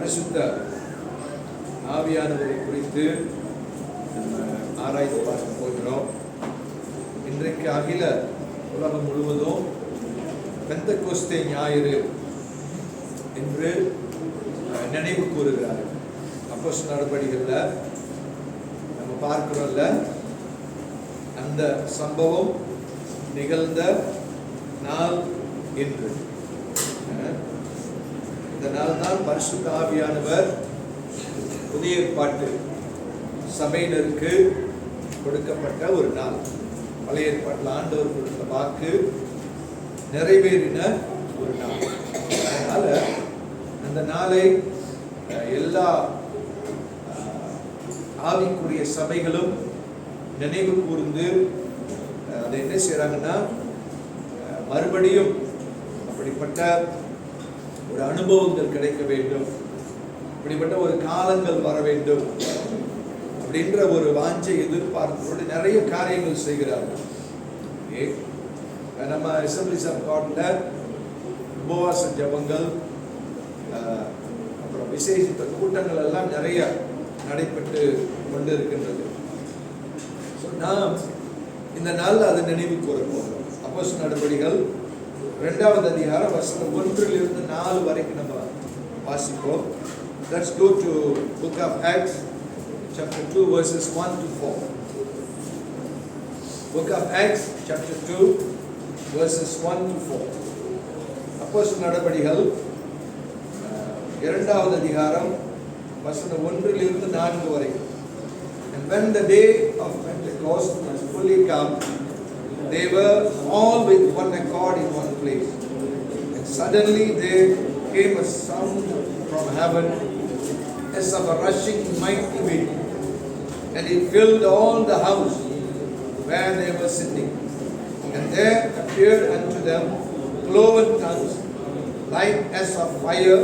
பரிசுத்த ஆவியானவரை குறித்து ஆராய்ந்து பார்க்க போகிறோம். இன்றைக்கு அகில உலகம் முழுவதும் பெந்தெகோஸ்தே ஞாயிறு என்று நினைவு கூறுகிறார்கள். அப்போஸ்தலர் நடபடிகளில் நம்ம பார்க்கிறோம்ல, அந்த சம்பவம் நிகழ்ந்த நாள் என்று. இந்த நாள் தான் பரிசுத்த ஆவியானவர் புதிய ஏற்பாட்டு சபையினருக்கு கொடுக்கப்பட்ட ஒரு நாள். பழைய ஏற்பாட்டில் ஆண்டவர் கொடுத்த வாக்கு நிறைவேறின ஒரு நாள். அதனால அந்த நாளை எல்லா ஆவிக்குரிய சபைகளும் நினைவு கூர்ந்து அதை என்ன செய்யறாங்கன்னா, மறுபடியும் அப்படிப்பட்ட ஒரு அனுபவங்கள் கிடைக்க வேண்டும், இப்படிப்பட்ட ஒரு காலங்கள் வர வேண்டும் அப்படின்ற ஒரு வாஞ்சை எதிர்பார்ப்போடு நிறைய காரியங்கள் செய்கிறார்கள். நம்ம அசம்பிளிஸ் ஆஃப் காட்ல உபவாச ஜபங்கள், அப்புறம் விசேஷித்த கூட்டங்கள் எல்லாம் நிறைய நடைபெற்று கொண்டு இருக்கின்றது. நாம் இந்த நாளில் அதை நினைவு கூற போகிறோம். அப்போஸ்தலர் நடபடிகள் 2வது அதிகாரம் வசனம் 1 - 4 வரைக்கும் நம்ம வாசிப்போம். Let's go to book of Acts chapter 2 verses 1 to 4. Book of Acts chapter 2 verses 1 to 4. அப்போஸ்தலர் நடபடிகள் 2வது அதிகாரம் வசனம் 1 - 4 வரைக்கும். And when the day of Pentecost was fully come, they were all with one accord in one place. And suddenly there came a sound from heaven as of a rushing mighty wind, and it filled all the house where they were sitting. And there appeared unto them cloven tongues like as of fire,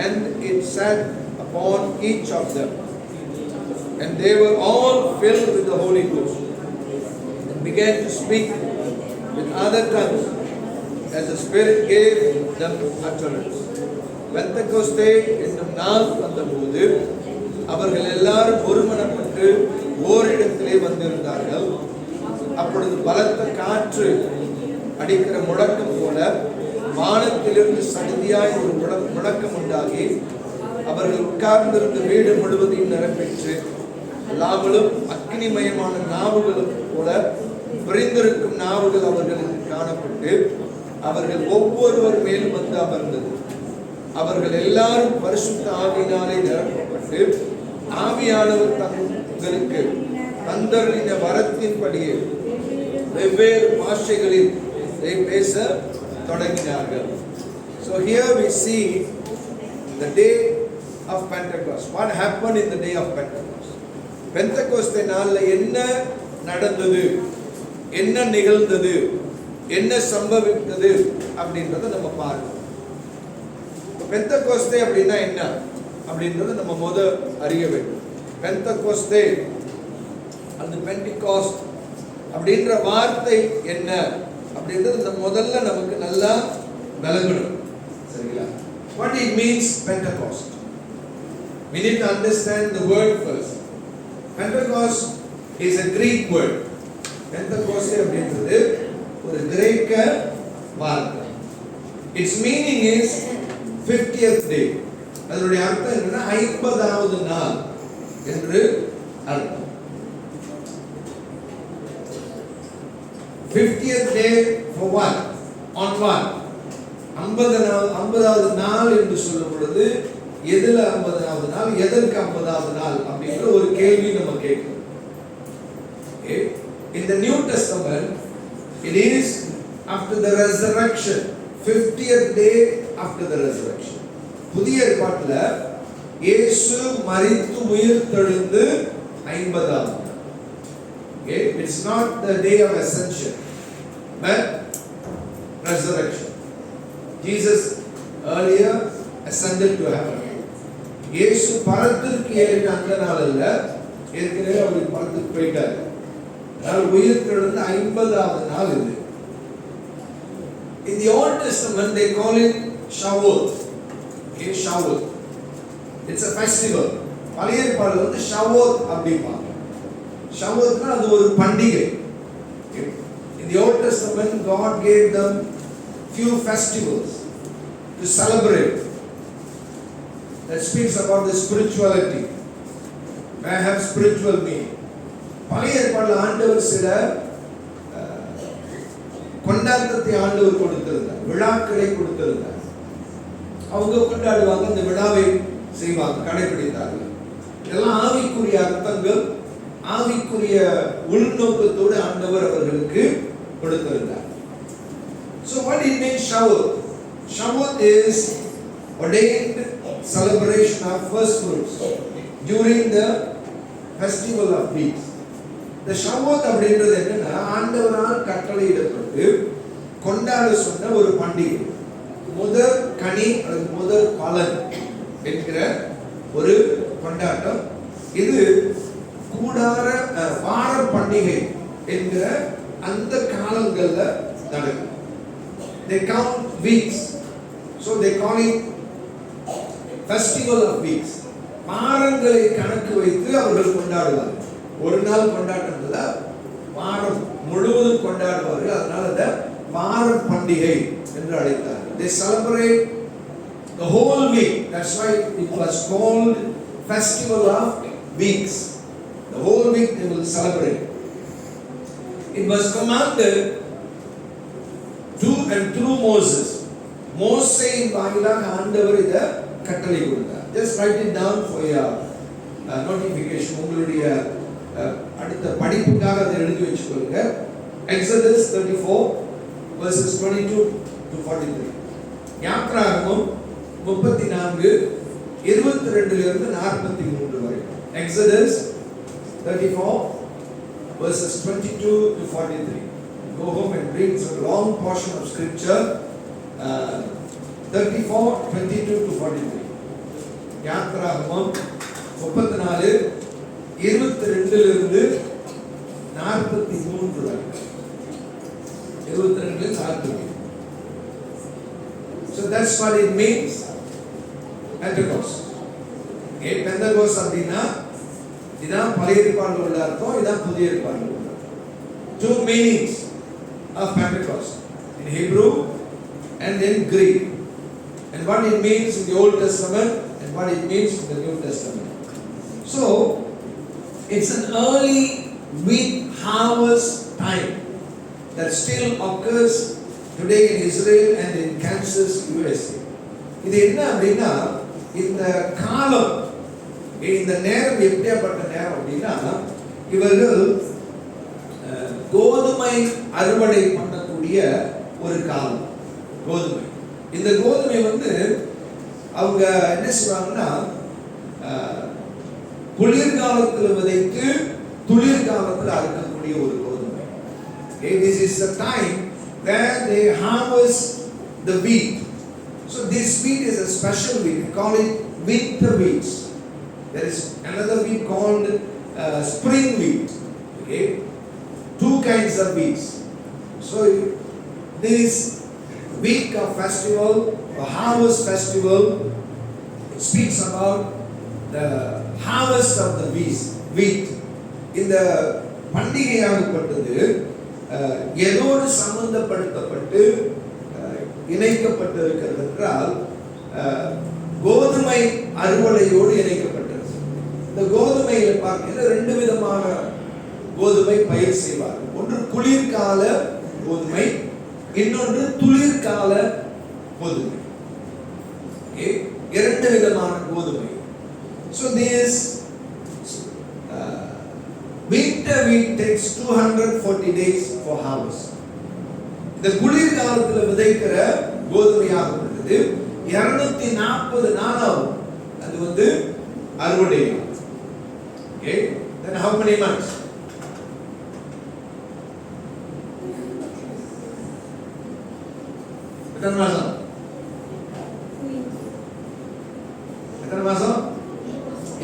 and it sat upon each of them. And they were all filled with the Holy Ghost, and began to speak with other tongues as the Spirit gave them utterance. பெந்தெகோஸ்தே என்னும் நாள் வந்தபோது அவர்கள் எல்லாரும் ஒருமனப்பட்டு ஓரிடத்திலே வந்திருந்தார்கள். அப்பொழுது பலத்த காற்று அடிக்கிற முழக்கம் போல வானத்திலிருந்து சடுதியாய் ஒரு முழக்கம் உண்டாகி அவர்கள் உட்கார்ந்திருந்த வீடு முழுவதையும் நிரப்பிற்று. எல்லாவலும் அக்னிமயமான நாவுகளும் போல பிரிந்திருக்கும் நாவுகள் அவர்களுக்கு காணப்பட்டு அவர்கள் ஒவ்வொருவர் மேலும் வந்து அமர்ந்தது. அவர்கள் எல்லாரும் பரிசுத்த ஆவியினாலே நிரப்பப்பட்டு ஆவியானவர் தங்களுக்கு தந்தருளின வரத்தின்படியே வெவ்வேறு பாஷைகளில் பேச தொடங்கினார்கள். So here we see the day of Pentecost. What happened in the day of Pentecost? பெந்தெகோஸ்தே நாள்ல என்ன நடந்தது, என்ன நிகழ்ந்தது, என்ன சம்பவித்தது அப்படின்றத நம்ம பார்க்கணும். பெந்தெகோஸ்தே அப்படின்னா என்ன அப்படின்றத நம்ம முதல் அறிய வேண்டும். பெந்தெகோஸ்தே அல்லது பெண்டிகாஸ்ட் அப்படின்ற வார்த்தை என்ன அப்படின்றது முதல்ல நமக்கு நல்லா விளங்கணும். சரிங்களா? What it means Pentecost? We need to understand the word first. Pentecost is a Greek word. Pentecost அப்படின்றது ஒரு கிரேக்க வார்த்தை. Its meaning is 50th day. அதனுடைய அர்த்தம் என்னன்னா 50வது நாள் என்று அர்த்தம். 50th day for what? On what? 50வது நாள் என்று சொல்லும் பொழுது எதுல 50வது நாள், எதற்கு 50வது நாள் அப்படிங்கிற ஒரு கேள்வி நம்ம கேட்கிறோம். In the New Testament it is after the resurrection, 50th day after the resurrection. புதிய ஏற்பாட்டில் இயேசு மரித்து உயிர்த்தெழுந்து 50வது நாள். It's not the day of ascension but resurrection. Jesus earlier ascended to heaven. இயேசு பரத்திற்கு ஏறின அந்த நாள் அல்ல, ஏற்கனவே அவர் பரத்துக்கு போயிட்டார். அதனால் உயிர்த்தெழுந்து 50வது நாள் இது. In the Old Testament they call it Shavuot. Okay, Shavuot. It's a festival. பழைய ஏற்பாடுல வந்து ஷவோத் அப்படிம்பாங்க. ஷவோத்னா அது ஒரு பண்டிகை. In the Old Testament, God gave them few festivals to celebrate. That speaks about the spirituality. May have spiritual meaning. பழைய ஏற்பாடுல ஆண்டவர் சில கொண்டாட்டத்தை ஆண்டவர் கொடுத்திருந்தார், விழாக்களை கொடுத்திருந்தார். அவங்க கொண்டாடுவாங்க, அந்த விழாவை செய்வாங்க, கடைபிடித்தார்கள். இதெல்லாம் ஆவிக்குரிய அர்த்தங்கள், ஆவிக்குரிய உள்நோக்கத்தோடு ஆண்டவர் அவர்களுக்கு கொடுத்திருந்தார். So what it means Shavuot? Shavuot is ordained celebration of first fruits during the festival of weeks. The Shavuot அப்படின்றது என்னன்னா, ஆண்டவரால் கட்டளையிடப்பட்டு கொண்டாட சொன்ன ஒரு பண்டிகை. முதல் கனி அல்லது முதல் பலன் என்கிற ஒரு கொண்டாட்டம். இது கூடார வார பண்டிகை என்கிற அந்த காலங்கள்ல நடக்கும். They count weeks, so they call it festival of weeks. வாரங்களை கணக்கு வைத்து அவர்கள் கொண்டாடுவார்கள். ஒரு நாள் கொண்டாட்டம் இல்ல, வாரம் முழுவதும் கொண்டாடுவார்கள். அதனால அத வார பண்டிகை என்று அழைத்தார்கள். They celebrate the whole week. That's why it was called festival of weeks. The whole week they will celebrate. It was commanded to and through Moses. மோசேயின் வாயிலாக ஆண்டவர் இத கட்டளை கொடுத்தார். Just write it down for your notification. உங்களுடைய அடுத்த படிப்புக்காக அதை எழுதி வச்சுக்கொள்ளுங்க. Exodus 34 verses 22 to 43. யாத்ராகமம் 34 22 இருந்து 43 வரை. Exodus 34 verses 22 to 43. Go home and read some long portion of scripture. 34 22 to 43. யாத்ராகமம் 34 22 இருந்து 43 வரை. 22 43. So that's what it means. Pentecost. Pentecost அப்படினா இதான் பழைய ஏற்பாடுல உள்ள அர்த்தம், இதான் புதிய ஏற்பாடுல உள்ள அர்த்தம். Two meanings of Pentecost in Hebrew and in Greek, and what it means in the Old Testament and what it means in the New Testament. So it's an early wheat harvest time that still occurs today in Israel and in Kansas, USA. இது என்ன அப்படின்னா, இந்த காலம், இந்த நேரம் எப்படியாப்பட்ட நேரம் அப்படின்னா, இவர்கள் கோதுமை அறுவடை பண்ணக்கூடிய ஒரு காலம். கோதுமை, இந்த கோதுமை வந்து அவங்க என்ன செய்வாங்கன்னா, குளிர்காலத்தில் விதைத்து குளிர்காலத்தில் அறுக்கக்கூடிய ஒரு கோதுமை. This is the time where they harvest the wheat. So this wheat is a special wheat. We call it winter wheat. There is another wheat called spring wheat. Okay, two kinds of wheats. So this week of festival, or harvest festival, it speaks about the harvest of the wheat. இந்த பண்டிகையாகப்பட்டது எதோடு சம்பந்தப்படுத்தப்பட்டு இணைக்கப்பட்டு இருக்கிறது என்றால், கோதுமை அறுவடையோடு இணைக்கப்பட்டது. இந்த கோதுமையில பார்க்கிற ரெண்டு விதமான கோதுமை பயிர் செய்வார்கள். ஒன்று குளிர்கால கோதுமை, இன்னொன்று துளிர்கால கோதுமை. இரண்டு விதமான கோதுமை. So this winter wheat takes 240 days for harvest. இந்த குளிர்காலத்துல விதைக்கிற கோதுமையாகப்பட்டது 240 நாள் ஆகும் அது வந்து அறுவடை. Okay, then how many months? எத்தனை மாசம்? எத்தனை மாசம்?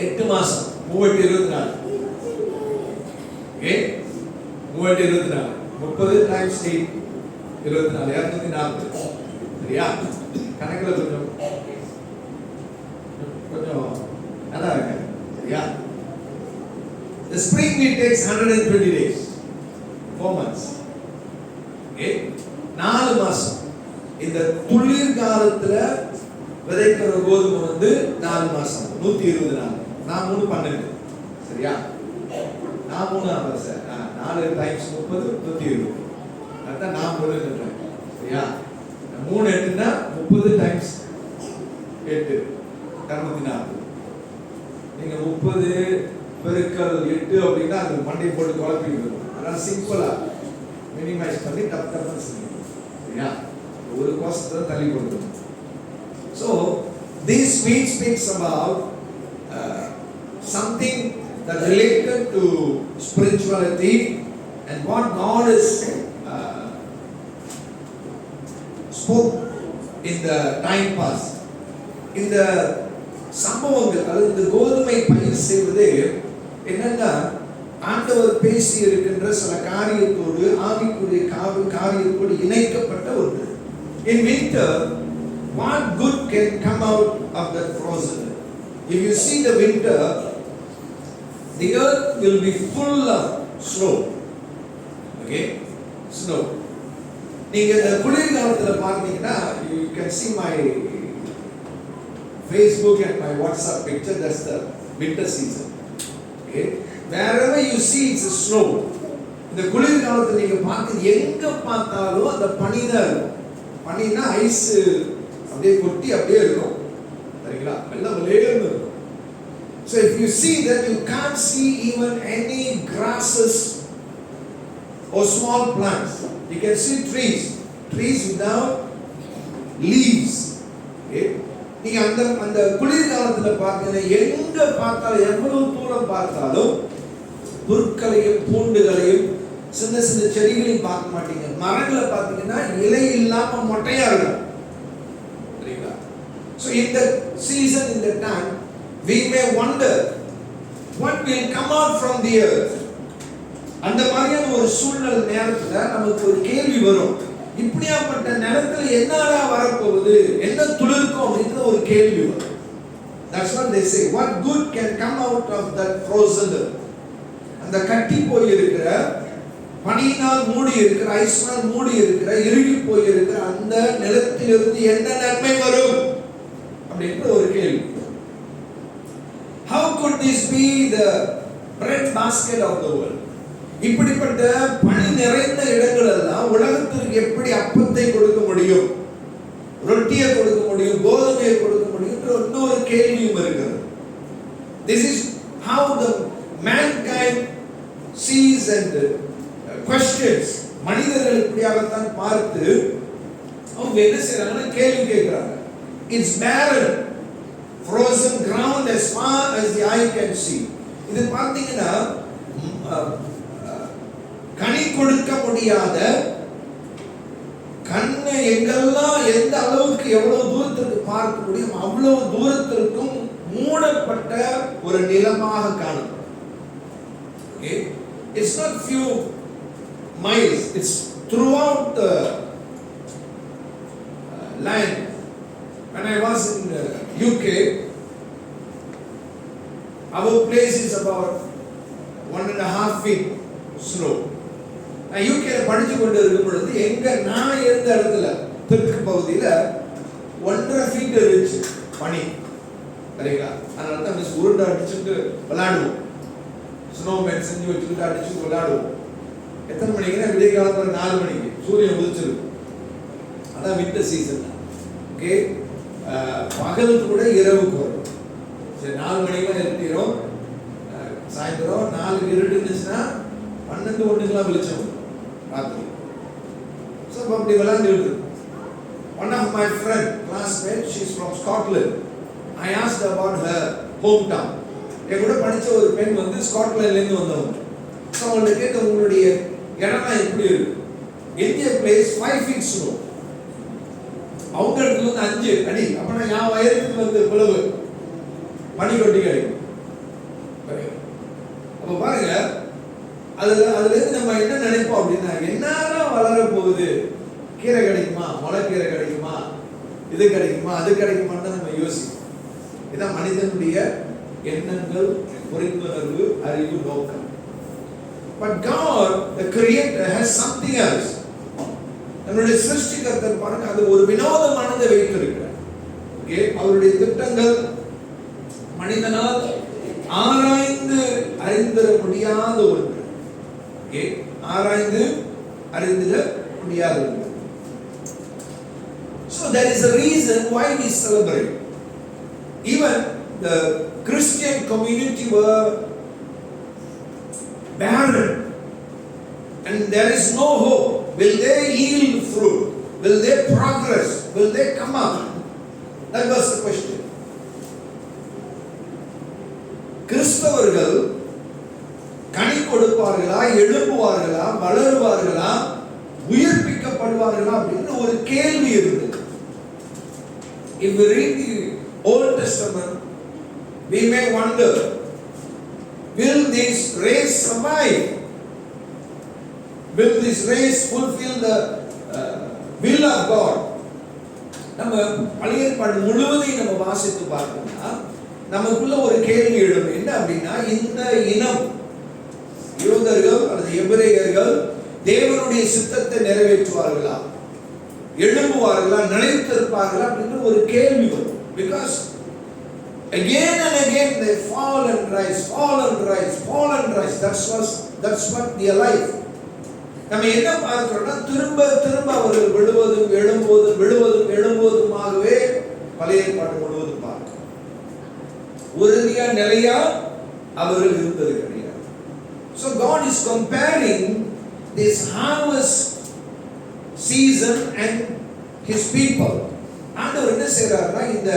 8 மாசம். 324. Okay, 324. 30 times 8 24, 240. சரியா? கணக்குல கொஞ்சம் The spring wheat takes 120 days. 4 months. Okay? 4 மாசம். இந்த குளிர் காலத்துல விதைக்கிற கோதுமை வந்து 4 மாசம் 120 நாள். நான் 3 12. சரியா? நான் 3 ஆமா சார். 4 டைம்ஸ் 30 120. அதான் நான் 3 சொல்றேன். சரியா? 3 8னா 30 டைம்ஸ் 8 240. நீங்க 30 பெருக்கல் 8 அப்படின்னா அது மண்டை போட்டு குழப்பிட்டு அதான் சிம்பிளா மினிமைஸ் பண்ணி டப் செய்யணும். சரியா? ஒரு கோஷத்தை தள்ளி கொடுக்கணும். So this speech speaks about something that related to spirituality and what God is spoke in the time past. இந்த சம்பவங்கள் அதாவது இந்த கோதுமை பயிர் செய்வது என்னன்னா ஆண்டவர் பேசி இருக்கின்ற சில காரியத்தோடு ஆவிக்குரிய காரியத்தோடு இணைக்கப்பட்ட ஒன்று. In winter, what good can come out of that frozen? If you see the winter, the earth will be full of snow. Okay, snow. நீங்க இந்த குளிர் காலத்துல பார்த்தீங்கன்னா you can see my Facebook and my WhatsApp picture. That's the winter season. Okay, wherever you see it's a snow. இந்த குளிர் காலத்துல நீங்க பார்த்து எங்க பார்த்தாலும் அந்த பனி தான் இருக்கும். பனினா ஐஸ் அப்படியே கொட்டி அப்படியே இருக்கும். சரிங்களா? எல்லாம் லேயர்ல இருக்கும். So if you see that, you can't see even any grasses or small plants. You can see trees without leaves. Okay? நீங்க அந்த குளிர் காலத்துல பார்த்தீங்கன்னா எங்க பார்த்தாலும் எவ்வளவு தூரம் பார்த்தாலும் புற்களையும் பூண்டுகளையும் சின்ன சின்ன செடிகளையும் பார்க்க மாட்டீங்க. மரங்களை பார்த்தீங்கன்னா இலை இல்லாம மொட்டையா இருக்கும். சரிங்களா? So in the season, in the time, we may wonder what will come out from the earth. அந்த மாதிரியான ஒரு சூழ்நிலை நேரத்துல நமக்கு ஒரு கேள்வி வரும். இப்படியாப்பட்ட நிலத்துல என்னடா வரப்போகுது, என்ன துளிர்க்கும் அப்படின்ற ஒரு கேள்வி வரும். That's what they say. What good can come out of that frozen earth? அந்த கட்டி போய் இருக்கிற பனியினால் மூடி இருக்கிற ஐஸ்னால் மூடி இருக்கிற இறுகி போய் இருக்கிற அந்த நிலத்திலிருந்து என்ன நன்மை வரும் அப்படின்ற ஒரு கேள்வி. How could this be the bread basket of the world? இப்படிப்பட்ட பனி நிறைந்த இடங்கள் எல்லாம் உலகத்திற்கு எப்படி அப்பத்தை கொடுக்க முடியும், ரொட்டியை கொடுக்க முடியும், கோதுமையை கொடுக்க முடியும் என்ற இன்னொரு கேள்வியும் இருக்கிறது. This is how the mankind sees and questions. மனிதர்கள் இப்படியாகத்தான் பார்த்து அவங்க என்ன செய்றாங்கன்னா கேள்வி கேட்கிறாங்க. It's barren, frozen ground as far as the eye can see. இது பார்த்தீங்கன்னா கனி கொடுக்க முடியாத, கண்ணை எங்கெல்லாம் எந்த அளவுக்கு எவ்வளவு தூரத்துக்கு பார்க்க முடியும் அவ்வளவு தூரத்திற்கும் மூடப்பட்ட ஒரு நிலமாக காணப்படும். Okay? It's not few miles, it's throughout the land. When I was in UK, our place is about 1.5 feet snow. நான் யூகேல படிச்சு கொண்டு இருக்கும் பொழுது எங்க நான் இருந்த இடத்துல தெற்கு பகுதியில 1.5 feet இருந்துச்சு பனி. சரிங்களா? அதனால தான் மிஸ் உருண்டை அடிச்சுட்டு விளையாடுவோம். ஸ்னோமேன் செஞ்சு வச்சுட்டு அடிச்சு விளையாடுவோம். எத்தனை மணிக்குன்னா விடிய காலத்துல 4 மணிக்கு சூரியன் உதிச்சிருக்கும். அதான் வின்டர் சீசன். ஓகே, பகலுக்கு கூட இரவுக்கு வரும். சரி, 4 மணிக்கெல்லாம் இருட்டிடும். சாயந்தரம் 4 இருட்டு இருந்துச்சுன்னா 12 1 வெளிச்சம் ராத்திரி. ஸோ அப்படி விளையாண்டுட்டு one of my friend classmate, she is from Scotland. I asked about her hometown. என் கூட படிச்ச ஒரு பெண் வந்து ஸ்காட்லாண்ட்ல இருந்து வந்தவங்க. ஸோ அவங்கள்ட்ட கேட்ட உங்களுடைய இடம்லாம் எப்படி இருக்கு? இந்திய பிளேஸ் 5 feet snow. அவங்க இடத்துல வந்து 5 அடி. அப்படின்னா என் வயதுக்கு வந்து இவ்வளவு பனி கொட்டி கிடைக்கும். அப்ப பாருங்க, அதுல இருந்து நம்ம என்ன நினைப்போம் அப்படின்னா, என்னதான் வளர போகுது, கீரை கிடைக்குமா, முளைக்கீரை கிடைக்குமா, இது கிடைக்குமா, அது கிடைக்குமான்னு தான் நம்ம யோசிப்போம். இதான் மனிதனுடைய எண்ணங்கள், புரிந்துணர்வு, அறிவு, நோக்கம். But God, the Creator, has something else. நம்முடைய சிருஷ்டிகர்த்தர் பாருங்க, அது ஒரு வினோதமானதை வைத்திருக்கிறார். ஓகே, அவருடைய திட்டங்கள் மனிதனால் ஆராய்ந்து அறிந்திட முடியாத ஒன்று. ஓகே, ஆராய்ந்து அறிந்திட முடியாத ஒன்று. So there is a reason why we celebrate. Even the Christian community were barren and there is no hope. Will they yield fruit? Will they progress? Will they come up? That was the question. கிறிஸ்தவர்கள் கனி கொடுப்பார்களா, எழுப்புவார்களா, வளருவார்களா, உயிர்ப்பிக்கப்படுவார்களா அப்படின்ற ஒரு கேள்வி இருந்தது. If we read the Old Testament, we may wonder, will this race survive? Will this race fulfill the will of God? நம்ம பழைய ஏற்பாடு முழுவதையும் நம்ம வாசித்து பார்த்தோம்னா நமக்குள்ள ஒரு கேள்வி எழும். என்ன அப்படின்னா, இந்த இனம் யூதர்கள் அல்லது எபிரேயர்கள் தேவனுடைய சித்தத்தை நிறைவேற்றுவார்களா, எழும்புவார்களா, நிலைத்திருப்பார்களா அப்படின்ற ஒரு கேள்வி வரும். Because again and again they fall and rise, fall and rise, fall and rise. That's what their life. நம்ம என்ன பார்க்கிறோம்னா, திரும்ப திரும்ப அவர்கள் விழுவதும் எழும்போதும் விழுவதும் எழும்போதுமாகவே பழைய ஏற்பாடு முழுவதும் பார்க்கிறோம். உறுதியா நிலையா அவர்கள் இருந்தது கிடையாது. So God is comparing this harvest season and his people. ஆண்டவர் என்ன செய்றாருன்னா, இந்த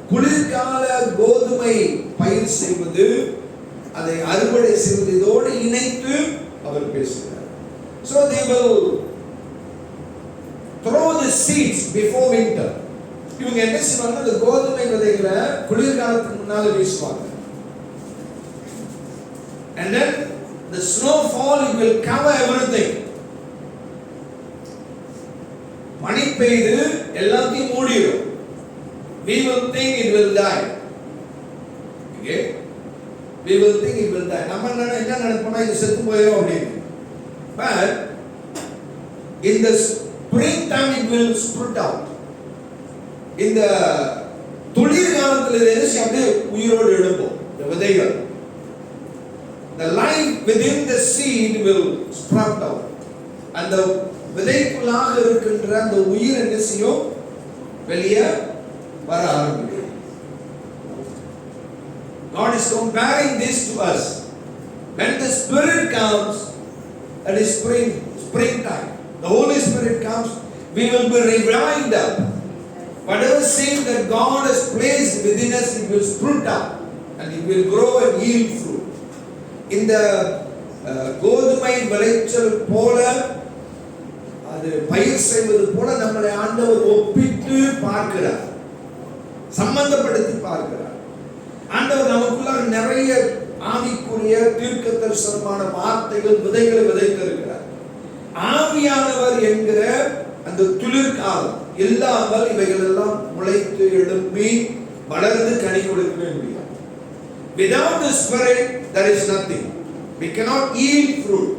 குளிர்கால கோதுமை பயிர் செய்வது, அதை அறுவடை செய்வது, இதோடு இணைத்து அவர் பேசுகிறார். So they will throw the seeds before winter. இவங்க என்ன செய்வாங்க, அந்த கோதுமை விதைகளை குளிர்காலத்துக்கு முன்னால வீசுவாங்க. And then the snowfall, it will cover everything. மழை பெய்து எல்லாத்தையும் மூடிடும். We will think it will die. Okay? We will think it will die. நம்ம என்ன நினைப்போம்னா, இது செத்து போயிடும் அப்படின்னு. But in the springtime it will sprout out. இந்த துளிர் காலத்தில் இருந்து அப்படியே உயிரோடு எழும்பும் இந்த விதைகள். The life within the seed will sprout out. அந்த விதைக்குள்ளாக இருக்கின்ற அந்த உயிர் என்ன செய்யும், வெளியே வர ஆரம்பிக்கும். God is comparing this to us. When the Spirit comes, that is springtime. The Holy Spirit comes, we will be revived up. Whatever seed that God has placed within us, it will sprout up and it will grow and yield fruit. இந்த கோதுமை விளைச்சல் போல, அது பயிர் செய்வது போல நம்மளை ஆண்டவர் ஒப்பிட்டு பார்க்கிறார், சம்பந்தப்படுத்தி பார்க்கிறார். ஆண்டவர் நமக்குள்ள நிறைய ஆவிக்குரிய தீர்க்க தரிசனமான வார்த்தைகள், விதைகளை விதைத்திருக்கிறார். ஆவியானவர் என்கிற அந்த துளிர்காலம் இல்லாமல் இவைகள் எல்லாம் முளைத்து எழும்பி வளர்ந்து கனி கொடுக்கவே முடியாது. Without the Spirit there is nothing. We cannot yield fruit.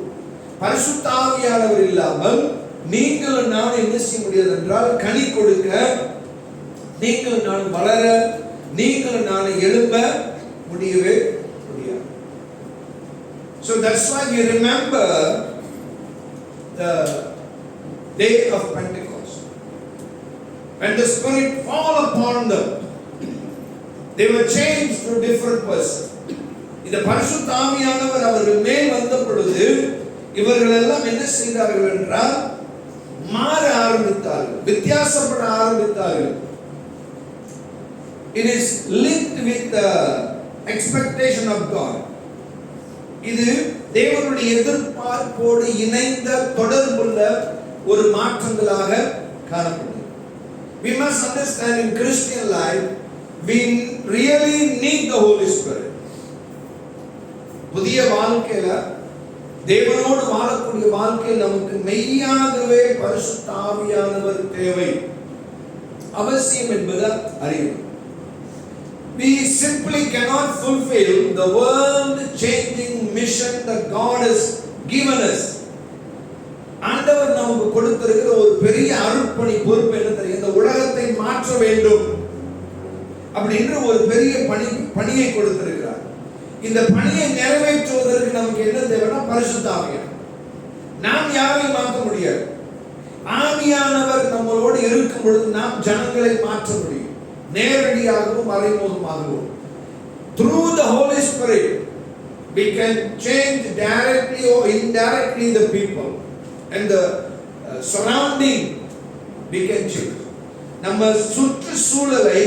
பரிசுத்த ஆவியானவர் இல்லாமல் நீங்கள் நான் என்ன செய்ய முடியாது என்றால், கனி கொடுக்க, நீங்கள் நான் வளர, நீங்கள் நான் எழும்ப முடியவே முடியாது. So that's why we remember the day of Pentecost. When the Spirit fall upon them, they were changed to different person. இந்த பரிசுத்த ஆவியானவர் அவர்கள் மேல் வந்த பொழுது இவர்கள் எல்லாம் என்ன செய்தார்கள் என்றால், மாற ஆரம்பித்தார்கள், வித்தியாசப்பட ஆரம்பித்தார்கள். It is linked with the expectation of God. இது தேவனுடைய எதிர்பார்ப்போடு இணைந்த தொடர்புள்ள ஒரு மாற்றங்களாக காணப்படுகிறது. We must understand in Christian life we really need the Holy Spirit. புதிய வாழ்க்கையில, தேவனோடு வாழக்கூடிய வாழ்க்கையில் நமக்கு மெய்யாகவே பரிசுத்த ஆவியானவர் தேவை, அவசியம் என்பதை அறியணும். We simply cannot fulfill the world changing mission that God has given us. ஆண்டவர் நமக்கு கொடுத்திருக்கிற ஒரு பெரிய அருட்பணி பொறுப்பு என்ன தெரியும்? இந்த உலகத்தை மாற்ற வேண்டும் அப்படின்ற ஒரு பெரிய பணியை கொடுத்திருக்கிறார். இந்த பணியை நிறைவேற்றுவதற்கு நமக்கு என்ன தேவைன்னா பரிசுத்த ஆவியானவர். நாம் யாரையும் மாற்ற முடியாது. ஆவியானவர் நம்மளோடு இருக்கும் பொழுது நாம் ஜனங்களை மாற்ற முடியும், நேரடியாகவும் மறைமுகமாகவும். Through the Holy Spirit we can change directly or indirectly the people and the surrounding we can change. நம்ம சுற்றுச்சூழலை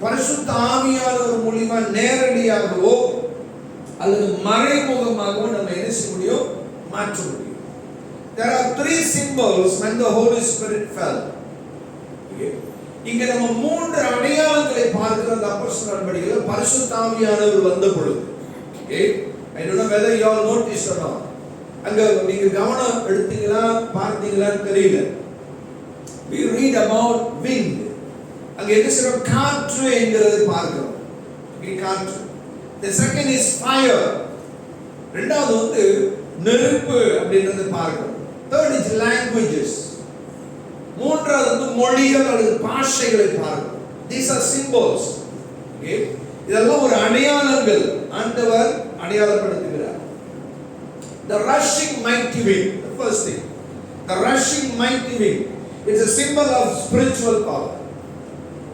பரிசுத்த ஆவியானவர் மூலமா நேரடியாகவோ அல்லது மறைமுகமாகவோ நம்ம என்ன செய்ய முடியும்? மாற்ற முடியும். There are three symbols when the Holy Spirit fell. இங்க நம்ம மூன்று அடையாளங்களை பார்க்கிற அந்த அப்போஸ்தலர் நடவடிக்கையில பரிசுத்த ஆவியானவர் வந்த பொழுது. I don't know whether you all noticed or not. அங்க நீங்க கவனம் எடுத்தீங்களா பார்த்தீங்களான்னு தெரியல. We read about wind. அங்க என்ன சொல்ற? காற்று என்கிறது பார்க்கிறோம். காற்று. The second is fire. இரண்டாவது வந்து நெருப்பு அப்படின்றது பார்க்கிறோம். Third is languages. மூன்றாவது வந்து மொழிகள் அல்லது பாஷைகளை பார்க்கிறோம். These are symbols. Okay? இதெல்லாம் ஒரு அடையாளங்கள் ஆண்டவர் அடையாளப்படுத்துகிறார். The rushing mighty wind, the first thing. The rushing mighty wind is a symbol of spiritual power.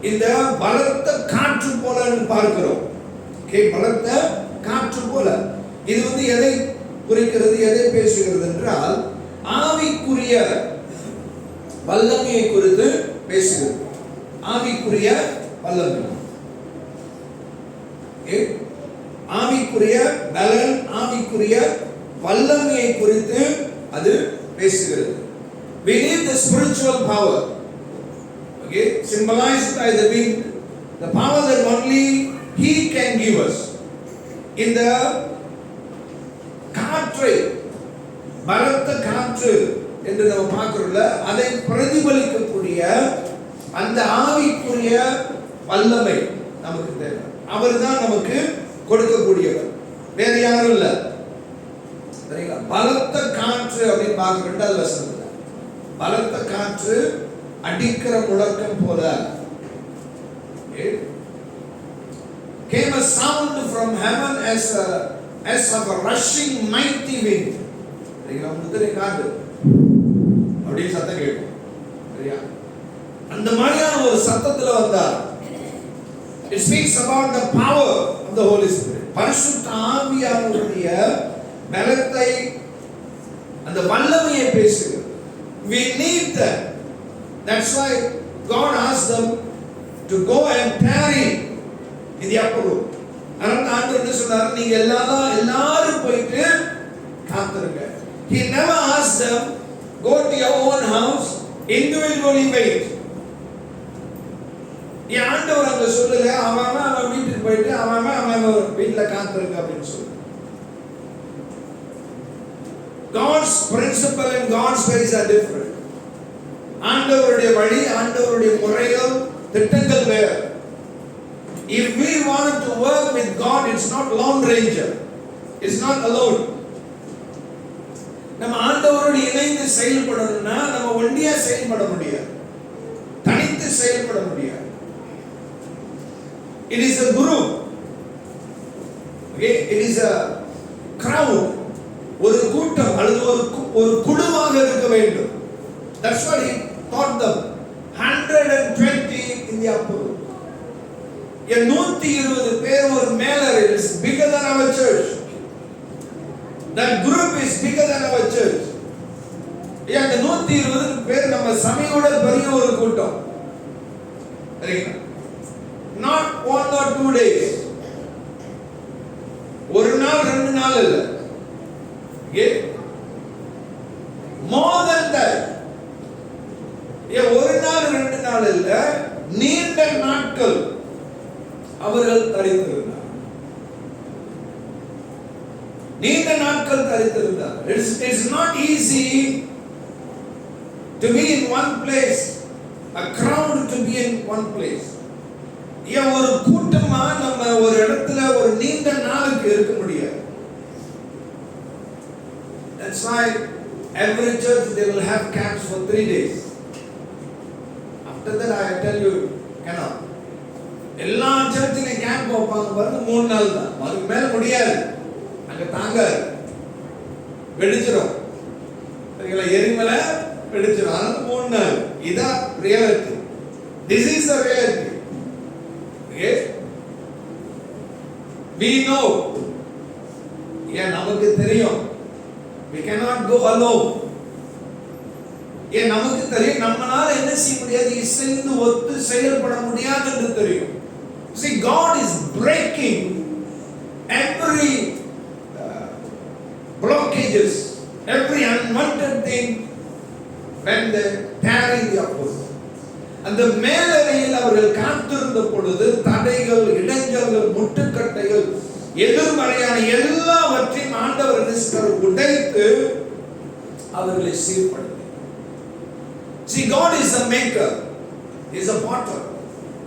இந்த பலத்த காற்று போல பார்க்கிறோம். Okay, பலத்த காற்று போல. இது வந்து எதை குறிக்கிறது, எதை பேசுகிறது என்றால் ஆவிக்குரிய வல்லமையை குறித்து பேசுகிறது. ஆவிக்குரிய வல்லமை. ஆவிக்குரிய பலன், ஆவிக்குரிய வல்லமையை குறித்து அது பேசுகிறது. We need the spiritual power. Okay, symbolized by the wind, the power that only He can give us. இந்த காற்றை, பலத்த காற்று என்று நம்ம பார்க்கிறோம்ல, அதை பிரதிபலிக்கக்கூடிய அந்த ஆவிக்குரிய வல்லமை நமக்கு தேவை. அவர்தான் நமக்கு கொடுக்கக்கூடியவர், வேற யாரும் இல்ல. சரிங்களா? பலத்த காற்று அப்படின்னு பார்க்க ரெண்டாவது வசனத்துல பலத்த காற்று அடிக்கிற முழக்கம் போல. Came a sound from heaven as of a rushing mighty wind. சரிங்களா? முதிரை காற்று அப்படி சத்தம் கேட்கும். சரியா? அந்த மாதிரியான ஒரு சத்தத்துல வந்தார். It speaks about the power of the Holy Spirit. பரிசுத்த ஆவியானவருடைய பலத்தை, அந்த வல்லமையை பேசுகிறது. We need that. That's why God asked them to go and tarry in the upper room. அதனால ஆண்டவர் என்ன சொன்னார்? நீங்க எல்லாரும் போயிட்டு காத்துருங்க. He never asked them go to your own house, individually wait. ஆண்டவர் அங்க சொல்லல அவன் வீட்டுக்கு போயிட்டு அவன் வீட்டுல காத்துருங்க அப்படின்னு சொல்லு. God's principle and God's ways are different. ஆண்டவருடைய வழி, ஆண்டவருடைய முறைகள், திட்டங்கள் வேறு. If we want to work with God, it's not lone ranger. It's not alone. நம்ம ஆண்டவரோடு இணைந்து செயல்படணும்னா நம்ம ஒண்டியா செயல்பட முடியாது, தனித்து செயல்பட முடியாது. It is a group. Okay, it is a crowd. ஒரு கூட்டம் அல்லது ஒரு குழுவாக இருக்க வேண்டும். That's what he taught them. 120 in the upper room. 120 பேர் ஒரு மேலறை is bigger than our church. That group is bigger than our church. இந்த 120 பேர் நம்ம சபையோட பெரிய ஒரு கூட்டம். சரிங்களா? Not 1 or 2 days. ஒரு நாள் 2 நாள் இல்ல. Okay? More than that. ஒரு நாள் 2 நாள் இல்ல, நீண்ட நாட்கள் அவர்கள் தரித்திருந்தார். நீண்ட நாட்கள் தரித்திருந்தார். It's not easy to be in one place, a crowd to be in one place. ஒரு கூட்டமா நம்ம ஒரு இடத்துல ஒரு நீண்ட நாளுக்கு இருக்க முடியாது. That's why every church they will have camps for 3 days. After that I tell you cannot. எல்லா சர்ச்சிலும் கேம்ப் வைப்பாங்க பாருங்க, 3 நாள் தான், அதுக்கு மேல முடியாது. அங்க தாங்க வெடிச்சிரும், சரிங்களா? எரிமலை வெடிச்சிரும். அதனால 3 நாள். இதான் reality. This is the reality. Okay? We know. ஏன் நமக்கு தெரியும். We cannot go alone. ஏன் நமக்கு தெரியும் நம்மளால என்ன செய்ய முடியாது, இசைந்து ஒத்து செயல்பட முடியாது என்று தெரியும். See, God is breaking every blockages, every unwanted thing when they tarry the apostle. அந்த மேலறையில் அவர்கள் காத்திருந்த பொழுது தடைகள், இடைஞ்சல்கள், முட்டுக்கட்டைகள், எதிர்மறையான எல்லாவற்றையும் ஆண்டவர் உடைத்து அவர்களை சீர்படுத்தி. See, God is a maker, He is a potter.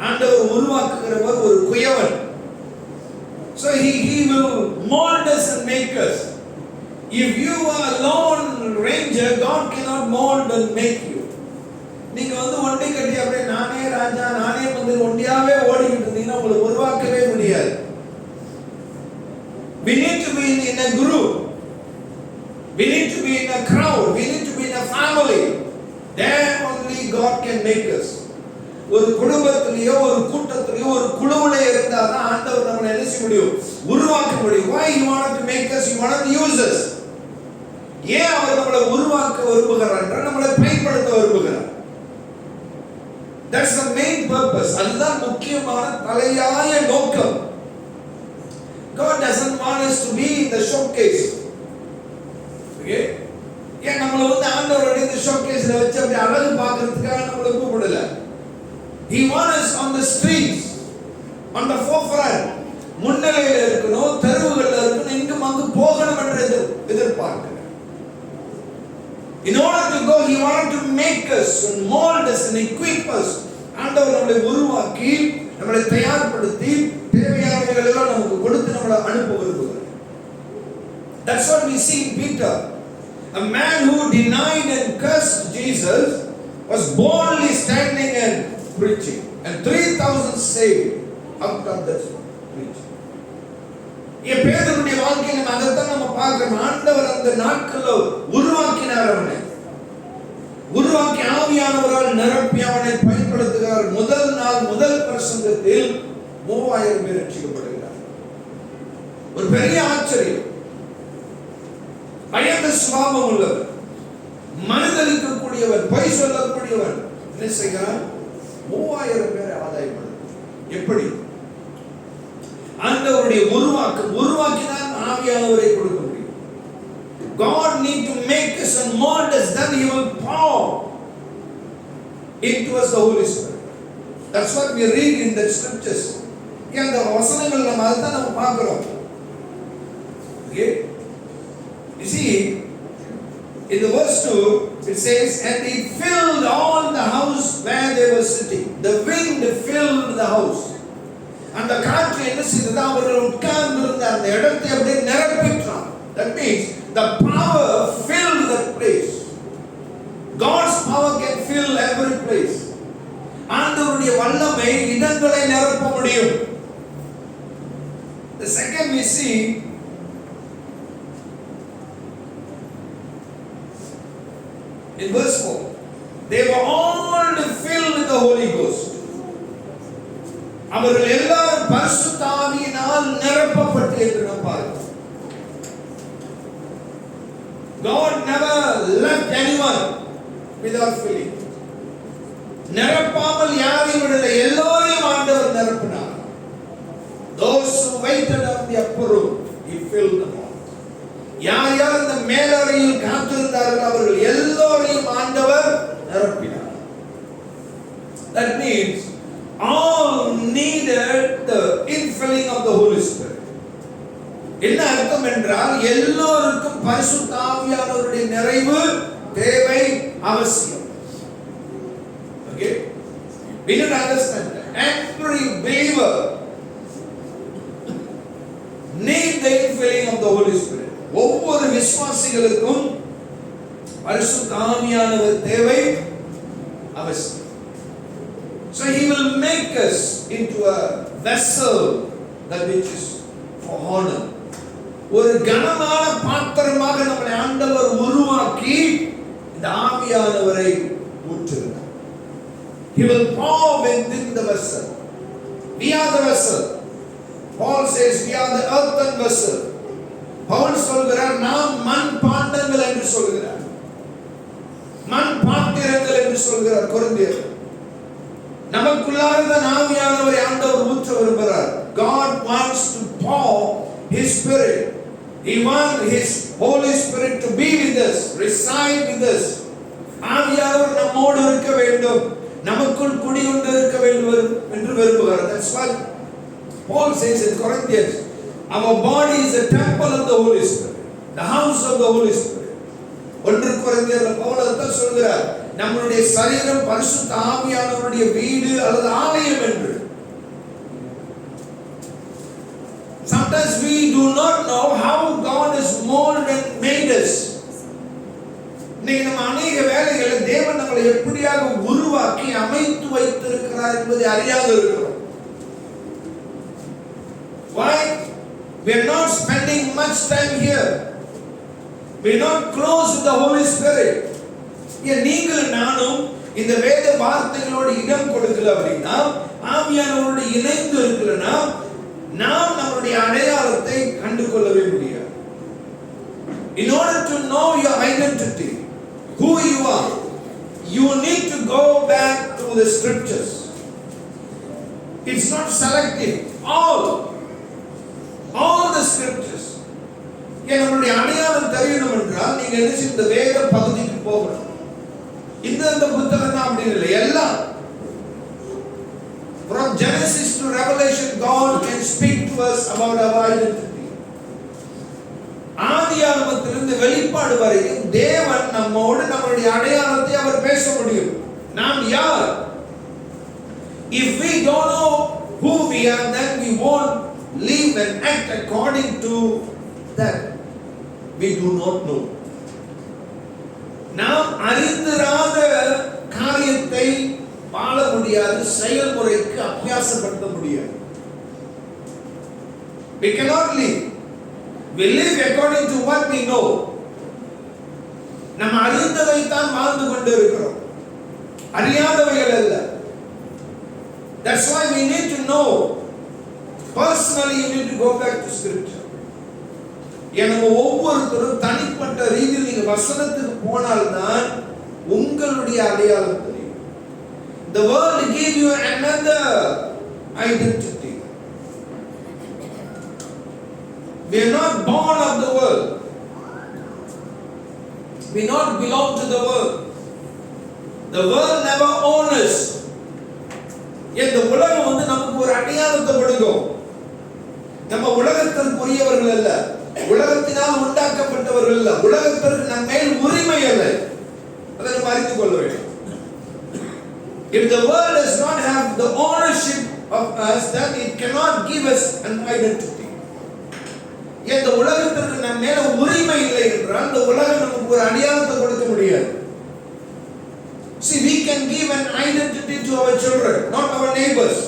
ஆண்டவர் உருவாக்குகிறவர், ஒரு குயவன். So he will mold us and make us. If you are a lone ranger, God cannot mold and make you. நீங்க ஒண்டி கட்டி அப்படியே நானே ராஜா நானே மந்திரி ஒண்டியாவே ஓடிக்கிட்டு இருந்தீங்கன்னா உங்களை உருவாக்கவே முடியாது. We need to be in a group. We need to be in a crowd. We need to be in a family. Then only God can make us. ஒரு குடும்பத்திலேயோ ஒரு கூட்டத்திலேயோ ஒரு குழுவுல இருந்தால் தான் ஆண்டவர் நம்மளை என்ன செய்ய முடியும், உருவாக்க முடியும். Why He wanted to make us? He wanted to use us. ஏன் அவர் நம்மளை உருவாக்க விரும்புகிறார் என்றால் நம்மளை பயன்படுத்த விரும்புகிறார். That's the main purpose. அதுதான் முக்கியமான தலையாய நோக்கம். God doesn't want us to be in the showcase. Okay? ஏன் நம்மளை ஆண்டவருடைய இந்த ஷோகேஸ்ல வச்சு அப்படி அழகு பார்க்கிறதுக்காக நம்மளை கூப்பிடல. He wants us on the streets, on the forefront. முன்னிலையில இருக்கணும், தெருவுகள்ல இருக்கணும், இங்கும் அங்கு போகணும் என்று எதிர்பார்க்கிறார். In order to go, He wanted to make us and mold us and equip us. ஆண்டவர் நம்மளை உருவாக்கி நம்மளை தயார்படுத்தி தேவையானவைகள் எல்லாம் நமக்கு கொடுத்து நம்மளை அனுப்ப விரும்புகிறார். That's what we see in Peter. A man who denied and cursed Jesus was boldly standing and preaching, and 3,000 saved out of that preaching. பேதுருடைய வாழ்க்கையில அதைத்தான் நம்ம பார்க்கிறோம். ஆண்டவர் அந்த நாட்கள்ல உருவாக்கினார், அவனை உருவாக்கி ஆவியானவரால் நிரப்பி அவனை பயன்படுத்துகிறார். முதல் நாள் முதல் பிரசங்கத்தில் 3000 பேர் ரட்சிக்கப்படுகிறார். ஒரு பெரிய ஆச்சரியம். பயந்த சுபாவம் உள்ளவர், மனிதனுக்கக்கூடியவன், பொய் சொல்லக்கூடியவன் என்ன செய்கிறான்? 3000 பேரை ஆதாயப்படுத்த. எப்படி? ஆண்டவருடைய உருவாக்கினால் ஆவியானவரை கொடுக்க முடியும். God need to make us and mold us, then He will pour into us the Holy Spirit. That's what we read in the scriptures. இந்த வசனங்கள் நம்ம அதான் நம்ம பார்க்கிறோம். Okay? You see, in the verse 2, it says, and He filled all the house where they were sitting. The wind filled the house. அந்த காற்று என்ன செய்தது? அவர்கள் உட்கார்ந்து இருந்த அந்த இடத்தை அப்படியே நிரப்பிட்டான். That means the power filled that place. God's power can fill every place. ஆண்டவருடைய வல்லமை இடங்களை நிரப்ப முடியும். The second we see, in verse 4, they were all filled with the Holy Ghost. அவர்கள் எல்லாரும் பரிசுத்த ஆவியினால் நிரப்பப்பட்டு என்று நாம் பார்க்கிறோம். God never left anyone without filling. நிரப்பாமல் யாரையும் விடல, எல்லோரையும் ஆண்டவர் நிரப்பினார். Those who waited on the upper room, He filled them all. யார் யார் இந்த மேலறையில் காத்திருந்தார்கள் அவர்கள் எல்லோரையும் ஆண்டவர் நிரப்பினார். That means all needed the infilling of the Holy Spirit. என்ன அர்த்தம் என்றால் எல்லோருக்கும் பரிசுத்த ஆவியானவருடைய நிறைவு தேவை, அவசியம். Okay? We need to understand that. Every believer need the infilling of the Holy Spirit. ஒவ்வொரு விசுவாசிகளுக்கும் பரிசுத்த ஆவியானவர் தேவை, அவசியம். So he will make us into a vessel that which is for honor. ஒரு கனமான பாத்திரமாக நம்மை ஆண்டவர் உருவாக்கி இந்த ஆவியானவரை ஊற்றுகிறார். He will pour within the vessel. We are the vessel. Paul says we are the earthen vessel. Pavul சொல்கிறார் நாம் மண் பாண்டங்கள் என்று சொல்கிறார், மண் பாத்திரங்கள் என்று சொல்கிறார் கொரிந்தியர். நமக்குள்ளாக தான் ஆவியானவரை ஆண்டவர் ஊற்ற விரும்புகிறார். God wants to pour His Spirit. He wants His Holy Spirit to be with us, reside with us. ஆவியானவர் நம்மோடு இருக்க வேண்டும், நமக்குள் குடிகொண்டு இருக்க வேண்டும் என்று விரும்புகிறார். That's why Paul says in Corinthians, our body is a temple of the Holy Spirit, the house of the Holy Spirit. 1 கொரிந்தியர்ல Pavul அதான் சொல்கிறார், நம்முடைய சரீரம் பரிசுத்த ஆவியானவருடைய வீடு அல்லது ஆலயம் என்று. Sometimes we do not know how God has molded and made us. இன்னைக்கு நம்ம அநேக வேளைகளை தேவன் நம்மளை எப்படியாக உருவாக்கி அமைத்து வைத்திருக்கிறார் என்பதை அறியாது இருக்கிறோம். Why? We are not spending much time here. We are not close to the Holy Spirit. நீங்கள் நானும் இந்த வேத வார்த்தைகளோடு இடம் கொடுக்கல அப்படின்னா, ஆவியானவரோடு இணைந்து இருக்கலன்னா, நாம் நம்முடைய அடையாளத்தை கண்டு கொள்ளவே முடியாது. In order to know your identity, who you are, you need to go back to the scriptures. It's not selective. All the scriptures. நம்முடைய அடையாளம் தெரியணும் என்றால் நீங்க என்ன இந்த வேத பகுதிக்கு போகணும். இந்த புத்தகம் தான் அப்படி இல்லை, எல்லாம் from Genesis to Revelation God can speak to us about our identity. ஆதியாகமத்திலிருந்து வெளிப்பாடு வரைக்கும் தேவன் நம்மோடு நம்முடைய அடையாளத்தை அவர் பேச முடியும். நாம் யார்? If we don't know who we are, then we won't live and act according to that we do not know. நாம் அறிந்திராத காரியத்தை வாழ முடியாது, செயல்முறைக்கு அபியாசப்படுத்த முடியாது. We cannot live. We live according to what we know. நாம் அறிந்ததை தான் வாழ்ந்து கொண்டு இருக்கிறோம், அறியாதவைகள் அல்ல. That's why we need to know. Personally, you need to go back to scripture. நம்ம ஒவ்வொருத்தரும் தனிப்பட்ட ரீதியில் நீங்க வசனத்துக்கு போனால்தான் உங்களுடைய அடையாளம் தெரியும். The world give you another identity. We are not born of the world. We not belong to the world. The world never owns us. இந்த உலகம் வந்து நமக்கு ஒரு அடையாளத்தை கொடுக்கும். நம்ம உலகத்திற்குரியவர்கள் அல்ல, உலகத்தினால் உண்டாக்கப்பட்டவர்கள் அல்ல, உலகத்திற்கு நம் மேல் உரிமை அல்ல. அதை நம்ம அறிந்து கொள்ள வேண்டும். If the world does not have the ownership of us, then it cannot give us an identity. இந்த உலகத்திற்கு நம் மேல உரிமை இல்லை என்றால் இந்த உலகம் நமக்கு ஒரு அடையாளத்தை கொடுக்க முடியாது. See, we can give an identity to our children, not our neighbors.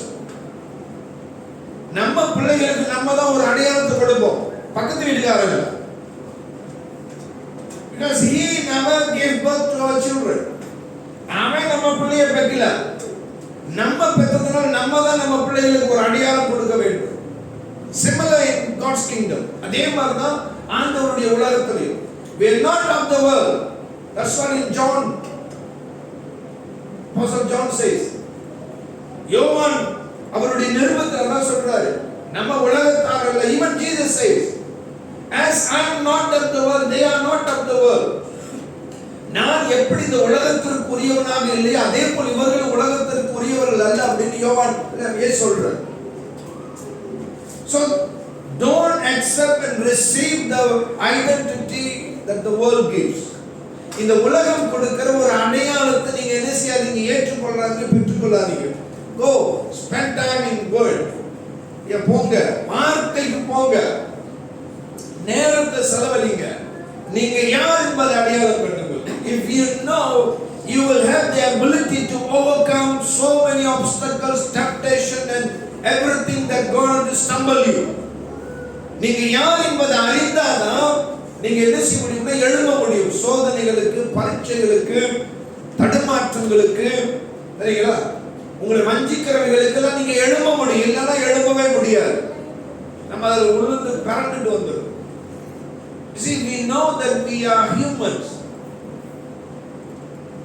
நம்ம பிள்ளைகளுக்கு நம்ம தான் ஒரு அடையாளத்தை கொடுப்போம், பக்கத்து வீட்டுக்காரங்க. Because he never gave birth to our children. அவன் நம்ம பிள்ளையை பெக்கல, நம்ம பெற்றதுனால நம்ம தான் நம்ம பிள்ளைகளுக்கு ஒரு அடையாளம் கொடுக்க வேண்டும். Similar in God's kingdom. அதே மாதிரி தான் ஆண்டவருடைய உலகத்திலும். We are not of the world. That's what in John, Apostle John says. யோவான் அவருடைய நிருபத்தில் என்ன சொல்றாரு? நம்ம உலகத்தார் அல்ல. Even Jesus says, as I am not of the world, they are not of the world. நான் எப்படி இந்த உலகத்திற்கு உரியவனாக இல்லையோ அதே போல் இவர்கள் உலகத்திற்கு உரியவர்கள் அல்ல அப்படின்னு யோவான் சொல்றார். So don't accept and receive the identity that the world gives. இந்த உலகம் கொடுக்கிற ஒரு அடையாளத்தை நீங்க என்ன செய்யாதீங்க, ஏற்றுக்கொள்ளாதீங்க, பெற்றுக்கொள்ளாதீங்க. Go spend time in word. போங்க, வார்த்தைக்கு போங்க. நேரத்தை செலவழிங்க. நீங்க யார் என்பதை அடையாளம் பண்ணுங்கள். If you know, you will have the ability to overcome so many obstacles, temptation and everything that going to stumble you. நீங்க யார் என்பதை அறிந்தாதான் நீங்க என்ன செய்ய முடியும்னா எழுத முடியும். சோதனைகளுக்கு, பரீட்சைகளுக்கு, தடுமாற்றங்களுக்கு, சரிங்களா, உங்களை வஞ்சிக்கிறவர்களுக்கெல்லாம் நீங்க எழும்ப முடியும். இல்லைன்னா எழும்பவே முடியாது. நம்ம அதில் உழுந்து பறந்துட்டு வந்துடும். See, we know that we are humans.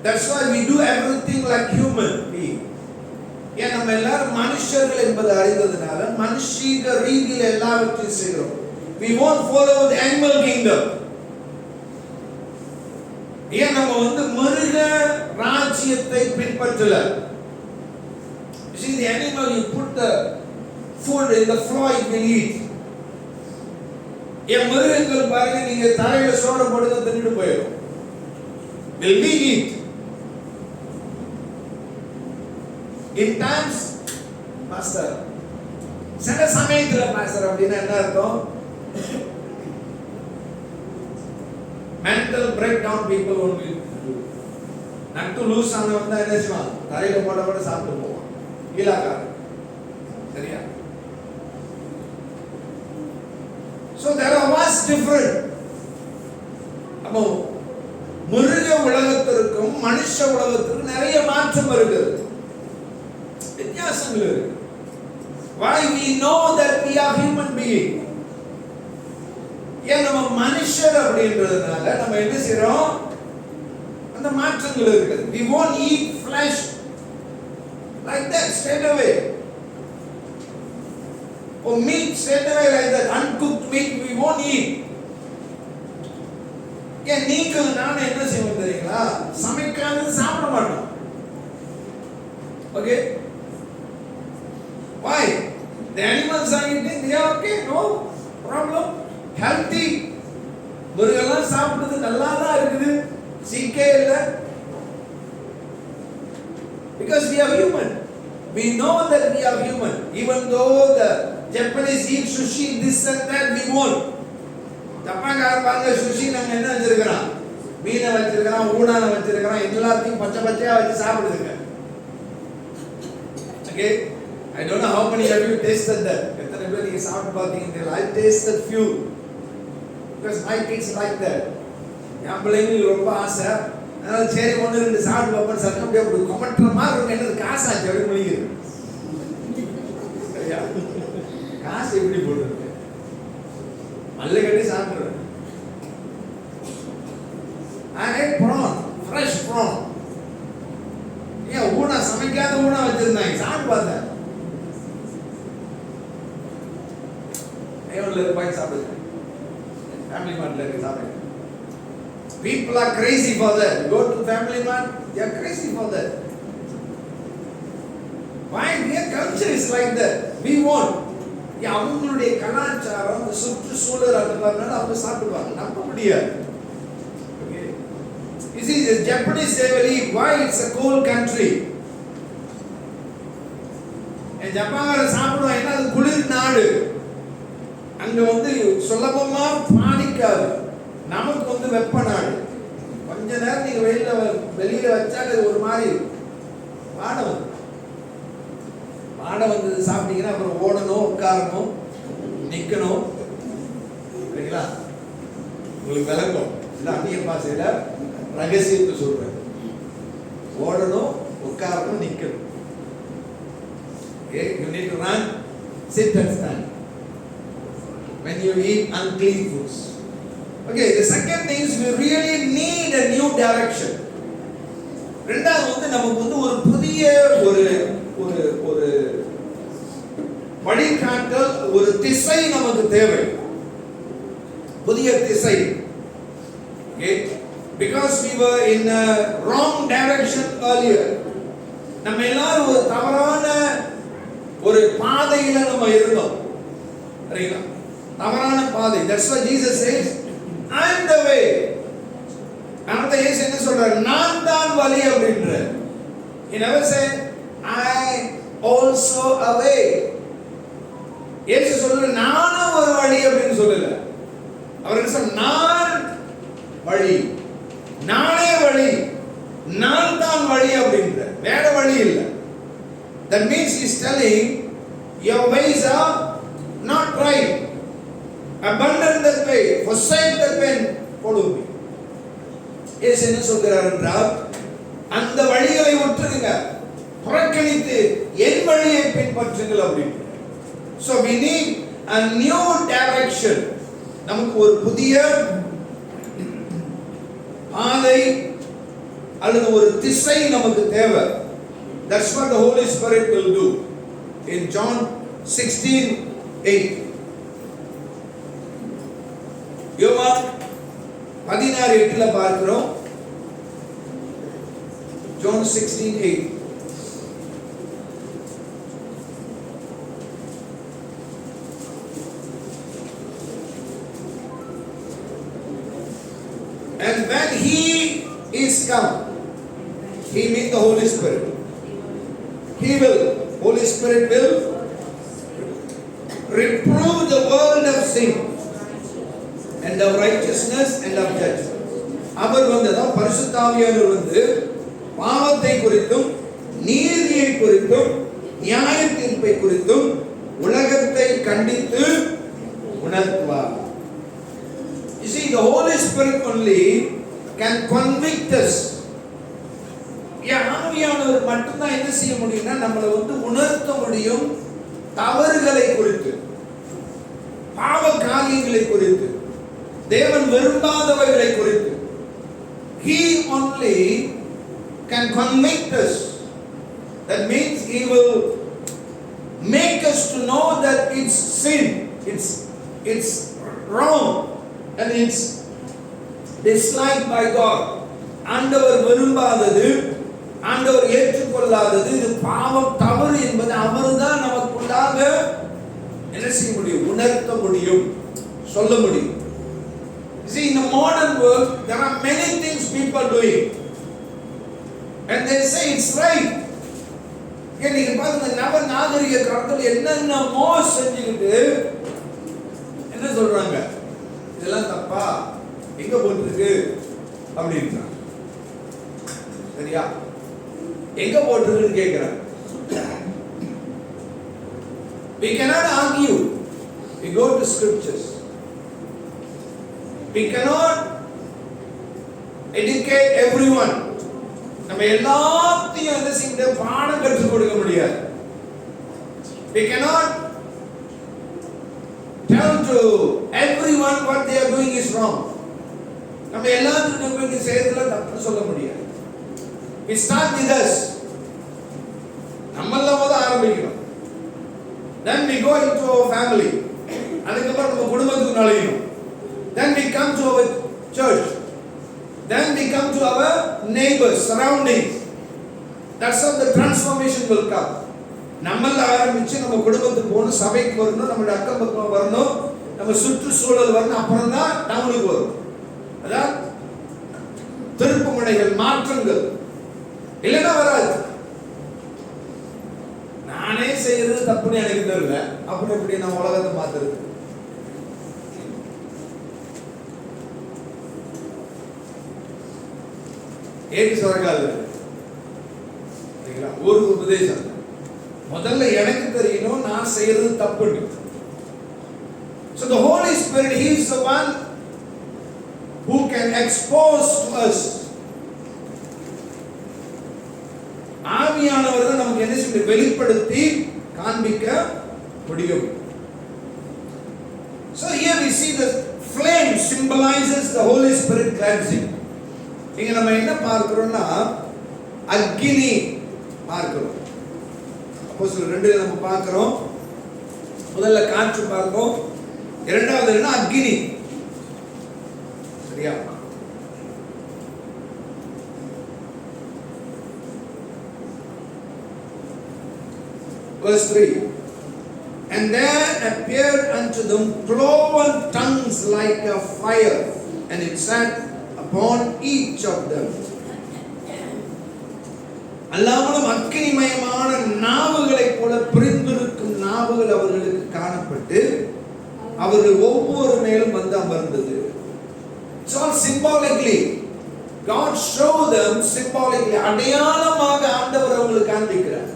That's why we do everything like human being. ஏன் நம்ம எல்லாரும் மனுஷர்கள் என்பதை அறிந்ததுனால மனுஷீக ரீதியில் எல்லாவற்றையும் செய்கிறோம். We won't follow the animal kingdom. ஏன் நம்ம மிருக ராஜ்யத்தை பின்பற்றல. You see, the animal, you put the food in the floor, it will eat. ஏன் மிருகங்கள் பாருங்க, நீங்க தரையில சோட போடுங்க தின்னுட்டு போயிடும். Will we eat? In times, master, சில சமயத்துல மாஸ்டர் அப்படின்னா என்ன அர்த்தம்? mental breakdown people won't be do. நட்டு லூஸ் ஆன வந்தா என்ன செய்வான்? தரையில போட சாப்பிட்டு போவான். கீழாக்கார. சரியா? So there are vast different. அப்போ மிருக உலகத்திற்கும் மனுஷ உலகத்திற்கும் நிறைய மாற்றம் இருக்குது. வித்தியாசங்கள் இருக்கு. Why we know that we are human being? ஏன் நம்ம மனுஷர் அப்படின்றதுனால நம்ம என்ன செய்றோம்? அந்த மாற்றங்கள் இருக்குது. We won't eat flesh like that straight away. Or meat straight away like that. Uncooked meat we won't eat. ஏன் நீங்கள் நான் என்ன செய்வோம் தெரியுங்களா? சமைக்காதது சாப்பிட மாட்டோம். Okay? Why? The animals are eating, they are okay, no problem. Healthy. முருகெல்லாம் சாப்பிடுறது நல்லா தான் இருக்குது. சீக்கே இல்லை. Because we are human. We know that we are human. Even though the Japanese eat sushi, this and that, we won't. ஜப்பான்கார பாருங்க, sushi நம்ம என்ன வச்சிருக்கிறோம்? மீனை வச்சிருக்கிறோம், ஊடான வச்சிருக்கிறோம், எல்லாத்தையும் பச்சை பச்சையா வச்சு சாப்பிடுதுங்க. Okay? I don't know how many of you tasted that. எத்தனை பேர் நீங்க சாப்பிட்டு பார்த்தீங்க? I tasted few. Because my kids like that. என் பிள்ளைங்களுக்கு ரொம்ப ஆசை. அதனால சரி ஒன்று ரெண்டு சாப்பிட்டு பார்ப்பேன். சத்தம் அப்படியே அப்படி கொமட்டுற மாதிரி இருக்கும். என்னது காசாச்சு அப்படி முடியுது. சரியா? காசு எப்படி போட்டுருக்கு? மல்ல கட்டி சாப்பிடுறேன். I ate prawn, fresh prawn. ஏன் ஊனா சமைக்காத ஊனா வச்சிருந்தாங்க. சாப்பிட்டு பார்த்தேன். ஐயோல போய் சாப்பிடுங்க. Family Mart ல சாப்பிடுங்க. People are crazy for that. You go to Family Mart, they are crazy for that. Why? Their culture is like that. We won't. அவங்களுடைய கலாச்சாரம், அந்த சுற்றுச்சூழல் அதுனால அவங்க சாப்பிடுவாங்க. நம்ப முடியாது. Okay. You see, the Japanese they will eat. Why? It's a cold country. ஜப்பான்கார சாப்பிடுவாங்க. ஏன்னா அது குளிர் நாடு. அங்க சுலபமா பாதிக்காது. நமக்கு வெப்ப நாடு. கொஞ்ச நேரம் நீங்க வெளியில வச்சாலே ஒரு மாதிரி வாடை வந்து சாப்பிட்டீங்கன்னா அப்புறம் ஓடணும், உட்காரணும், நிக்கணும். சரிங்களா? உங்களுக்கு விளங்கும். இல்ல அந்நிய பாசையில ரகசியத்தை சொல்றேன். ஓடணும், உட்காரணும், நிக்கணும். Okay, you need to run, sit and stand when you eat unclean foods. Okay, the second thing is we really need a new direction. ரெண்டாவது நமக்கு ஒரு புதிய ஒரு வழிகாட்டல், ஒரு திசை நமக்கு தேவை. புதிய திசை. Okay, because we were in a wrong direction earlier. நம்ம எல்லாரும் ஒரு தவறான ஒரு பாதையில நம்ம இருந்தோம். சரிங்களா? தவறான பாதை. That's why Jesus says, I am the way. அந்த இயேசு என்ன சொல்றார்? நான் தான் வழி அப்படின்றார். He never said I also a way. இயேசு சொல்றார் நானும் ஒரு வழி அப்படின்னு சொல்லல. அவர் சொன்ன நான் வழி, நானே வழி, நான் தான் வழி அப்படின்ற, வேற வழி இல்லை. That means he is telling your ways are not right. Abandon that way, forsake that way, follow me. இயேசு என்ன சொல்கிறார் என்றால், அந்த வழிகளை விட்டுருங்க, புறக்கணித்து என் வழியை பின்பற்றுங்கள் அப்படின்னு. So we need a new direction. நமக்கு ஒரு புதிய பாதை அல்லது ஒரு திசை நமக்கு தேவை. That's what the Holy Spirit will do. In John 16:8. யோவான் 16:8 பார்க்கிறோம். John 16:8. And when he is come, he means the Holy Spirit. Holy Spirit will reprove the world of sin and of righteousness and of judgment. அவர் வந்ததான் பரிசுத்த ஆவியானவர் வந்து பாவத்தை குறித்தும் நீதியை குறித்தும் நியாய தீர்ப்பை குறித்தும் உலகத்தை கண்டித்து உணர்த்துவார். You see, the Holy Spirit only can convict us. ஆவியானவர் மட்டும்தான் என்ன செய்ய முடியும்னா நம்மளை வந்து உணர்த்த முடியும், தவறுகளை குறித்து, பாவ காரியங்களை குறித்து, தேவன் விரும்பாதவைகளை குறித்து. He only can convict us. That means he will make us to know that it's sin, it's wrong, and it's disliked by God. ஆண்டவர் விரும்பாதது, ஆண்டவர் ஏற்றுக்கொள்ளாதது, இது பாவம், தவறு என்பது அவர்தான் நமக்குள்ளாக என்ன செய்ய முடியும், உணர்த்த முடியும், சொல்ல முடியும். See, in the modern world there are many things people doing and they say it's right. நீங்க பாருங்க, நவ நாகரிக காலத்துல என்னென்னமோ செஞ்சுக்கிட்டு என்ன சொல்றாங்க, இதெல்லாம் தப்பா, எங்க போட்டிருக்கு அப்படின்னா, சரியா, எங்க போட்டிருக்குன்னு கேட்கிறாங்க. We cannot argue. We go to scriptures. We cannot educate everyone. நம்ம எல்லாத்தையும் என்ன செய்ய பாடம் கற்றுக் கொடுக்க முடியாது. We cannot tell to everyone what they are doing is wrong. நம்ம எல்லாத்துக்கும் செய்யறதுல தப்பு சொல்ல முடியாது. We start with us. நம்மள போத ஆரம்பிக்கணும். Then we go into our family. அதுக்கப்புறம் நம்ம குடும்பத்துக்கு நுழையணும். Then we come to our church. Then we come to our neighbors, surroundings. That's how the transformation will come. நம்மள ஆரம்பிச்சு நம்ம குடும்பத்துக்கு போகணும், சபைக்கு வரணும், நம்மளுடைய அக்கம் பக்கம் வரணும், நம்ம சுற்றுச்சூழல் வரணும், அப்புறம் தான் டவுனுக்கு வரும். அதான் திருப்புமுனைகள், மாற்றங்கள். இல்லைன்னா வராது. நானே செய்யறது தப்புன்னு எனக்கு தெரியல, அப்புறம் எப்படி நான் உலகத்தை மாத்துறது? ஏற்றி சொல்றாரு ஒரு உபதேசம், முதல்ல எனக்கு தெரியணும் நான் செய்யறது தப்புன்னு. So the Holy Spirit, he is the one who can expose to us. ஆவியானவர் தான் நமக்கு என்ன செய்ய வெளிப்படுத்தி காண்பிக்க முடியும். So here we see the flame symbolizes the Holy Spirit cleansing. இங்க நம்ம என்ன பார்க்கிறோம்னா அக்கினி பார்க்கிறோம். அப்போஸ்தலர் 2 நம்ம பார்க்கிறோம். முதல்ல காற்று பார்க்கிறோம், இரண்டாவது என்ன அக்கினி. சரியா? Verse 3. And there appeared unto them cloven tongues like a fire, and it sat upon each of them. அல்லாமலும் அக்கினிமயமான நாவுகளை போல பிரிந்திருக்கும் நாவுகள் அவர்களுக்கு காணப்பட்டு அவர்கள் ஒவ்வொரு மேலும் வந்து அமர்ந்தது. It's all symbolically. God showed them symbolically. அடையாளமாக ஆண்டவர் அவங்களுக்கு காண்பிக்கிறார்.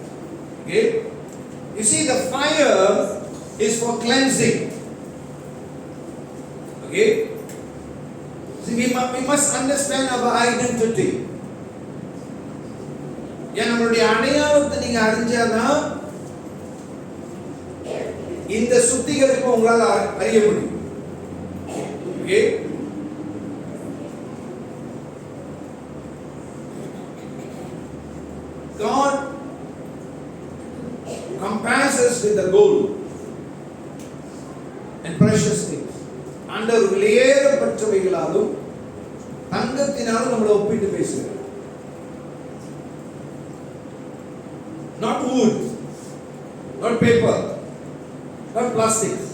Okay? You see, the fire is for cleansing. Okay? See, we must understand our identity. ஏன் நம்மளுடைய அடையாளத்தை நீங்க அறிஞ்சாதான் இந்த சுத்திகரிப்பு உங்களால் அறிய முடியும். Okay? God compares us with the gold and precious things. ஆண்டவர் விலையேறப்பட்டவைகளாலும் தங்கத்தினாலும் நம்மளை ஒப்பிட்டு பேசுகிறார். Not wood, not paper, not plastics.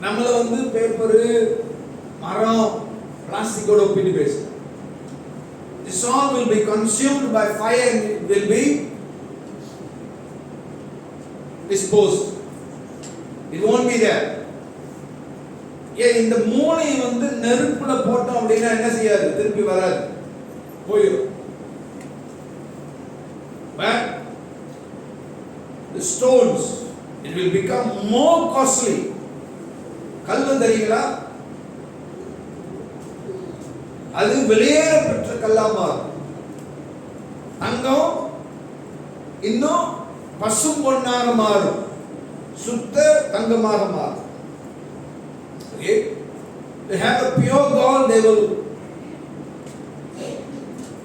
நம்மளை பேப்பரு, மரம், பிளாஸ்டிக்கோட ஒப்பிட்டு பேசுகிறார். This all will be consumed by fire and it will be disposed. It won't be there. இந்த மூளை நெருப்புல போட்டோம் அப்படின்னா என்ன செய்யாது? திருப்பி வராது, போயிடும். But the stones, it will become more costly. கல்லு தெரியுங்களா? அது விலையேறப்பட்ட கல்லா மாறும். தங்கம் இன்னும் பசும் பொன்னாக மாறும், சுத்த தங்கமாக மாறும். Okay? They have a pure gold,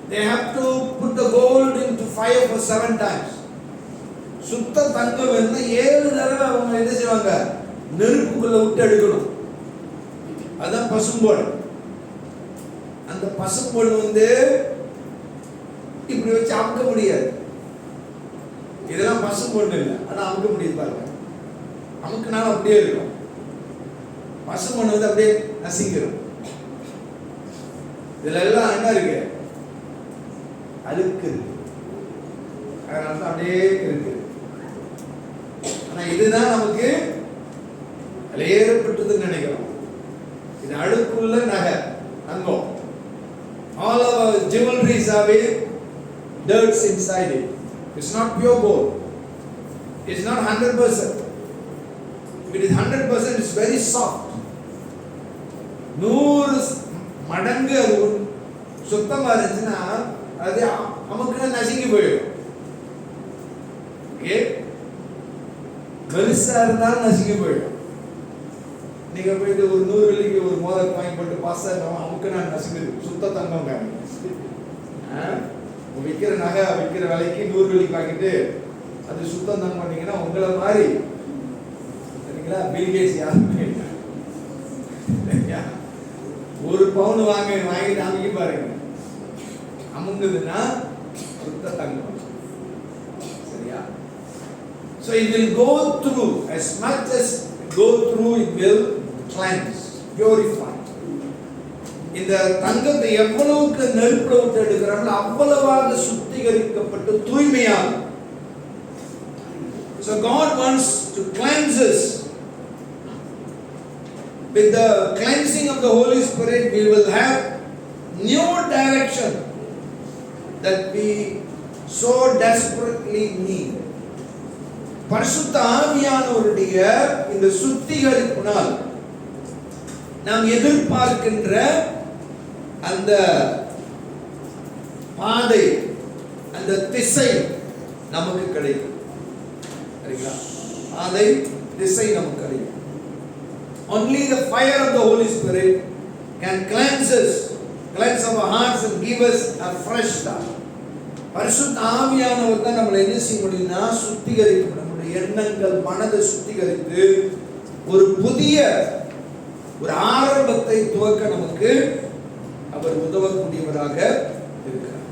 they have to put the gold into fire for 7 times. சுத்த தங்கம் 7 தடவை அவங்க என்ன செய்வாங்க? நெருப்புக்குள்ள விட்டு எடுக்கணும். அதான் பசும்பொன். அந்த பசும்பொன் இப்படி வச்சு அமுக்க முடியாது. இதெல்லாம் பசும்பொன் இல்லை, ஆனா அமுக்க முடியாது பாருங்க. அமுக்குனாலும் அப்படியே இருக்கும். பசும்பொன் அப்படியே நசிக்கிறோம். இதுல எல்லாம் என்ன இருக்கு? அழுக்கு இருக்கு. அதனால தான் அப்படியே இருக்கு. ஆனா இதுதான் நமக்கு விலையேறப்பட்டதுன்னு நினைக்கிறோம். இது அழுக்குள்ள நகை, தங்கம். All our jewelries are with dirt inside it. It's not pure gold. It's not 100%. If it is 100%, it's very soft. 100 மடங்கு அது சுத்தமா இருந்துச்சுன்னா அது நமக்கு நசுங்கி போயிடும். பெருசா இருந்தாலும் நசுங்கி போயிடும். நீங்க போயிட்டு ஒரு 100 வெள்ளிக்கு ஒரு மோதிரம் வாங்கி போட்டு பாசா அமுக்கு நான் நசுங்குது. சுத்த தங்கம் விற்கிற நகை விற்கிற விலைக்கு 100 வெள்ளிக்கு வாங்கிட்டு அது சுத்தம் தங்கம் பண்ணீங்கன்னா உங்களை மாதிரி சரிங்களா? பில்கேட்ஸ் யாருமே ஒரு பவுன் வாங்கிட்டு அமுக்கி பாருங்க, அமுங்குதுன்னா சுத்த தங்கம். சரியா? So it will go through, as much as it go through, it will cleanse, purify. இந்த தங்கத்தை எவ்வளவுக்கு நெருப்புல விட்டு எடுக்கிறாங்களோ அவ்வளவாக சுத்திகரிக்கப்பட்டு தூய்மையாகும். So God wants to cleanse us. With the cleansing of the Holy Spirit, we will have new direction that we so desperately need. பரிசுத்த ஆவியானவருடைய இந்த சுத்திகரிப்பினால் நாம் எதிர்பார்க்கின்ற அந்த பாதை, அந்த திசை நமக்கு கிடைக்கும். சரிங்களா? பாதை, திசை நமக்கு கிடைக்கும். Only the fire of the Holy Spirit can cleanse us, cleanse our hearts and give us a fresh start. பரிசுத்த ஆவியானவர் தான் நம்மளை என்ன செய்ய முடியும்னா சுத்திகரிக்கும். நம்முடைய எண்ணங்கள், மனதை சுத்திகரித்து ஒரு புதிய ஒரு ஆரம்பத்தை துவக்க நமக்கு அவர் உதவக்கூடியவராக இருக்கிறார்.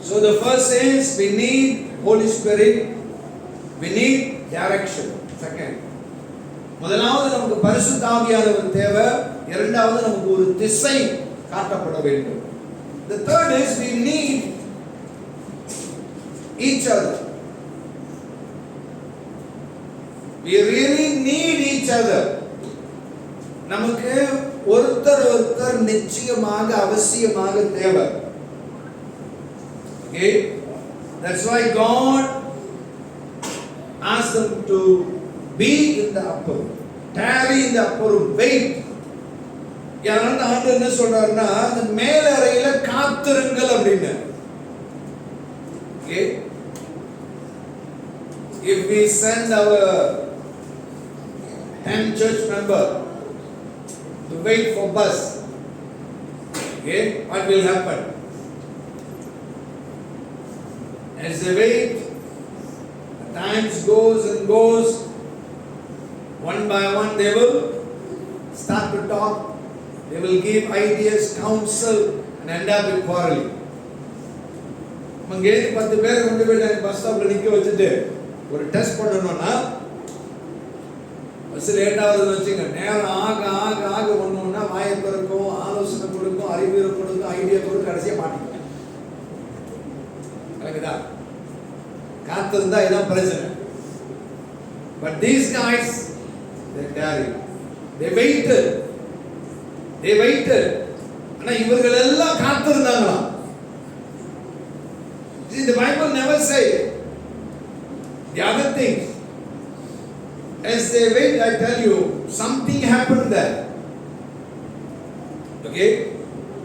So the first is we need Holy Spirit, we need direction. Second, முதலாவது நமக்கு பரிசுத்த ஆவியானவர் தேவை. இரண்டாவது நமக்கு ஒரு திசை காட்டப்பட வேண்டும். The third is we need each other. We really each other. நமக்கு ஒருத்தர் ஒருத்தர் நிச்சயமாக அவசியமாக தேவை. Okay, that's why God asked them to be in the upper room, tarry in the upper room, wait. யாராவது ஆண்டவர் என்ன சொல்றாருன்னா அந்த மேல அறையில காத்திருங்கள் அப்படின்னு. Okay, if we send our hand church member to wait for bus, okay, what will happen? As they wait, times goes and goes, one by one they will start to talk, they will give ideas, counsel, and end up with quarreling. மங்கேதி 10 பேர் கொண்டு போய் bus ஸ்டாப்ல நிக்க வச்சுட்டு ஒரு test பண்ணணும்னா bus late ஆகுதுன்னு வச்சுங்க, நேரம் ஆக ஆக ஆக ஒண்ணுன்னா வாயை திறக்கும், ஆலோசனை கொடுக்கும், அறிவுரை கொடுக்கும், ஐடியா கொடுக்கும், கடைசியா மாட்டிக்கும். கரெக்டா? காத்திருந்தா இதான் பிரச்சனை. But these guys, they tarried, they waited. ஆனா இவர்கள் எல்லாம் காத்திருந்தாங்களா? See, the Bible never say the other things. As they wait, I tell you, something happened there. Okay,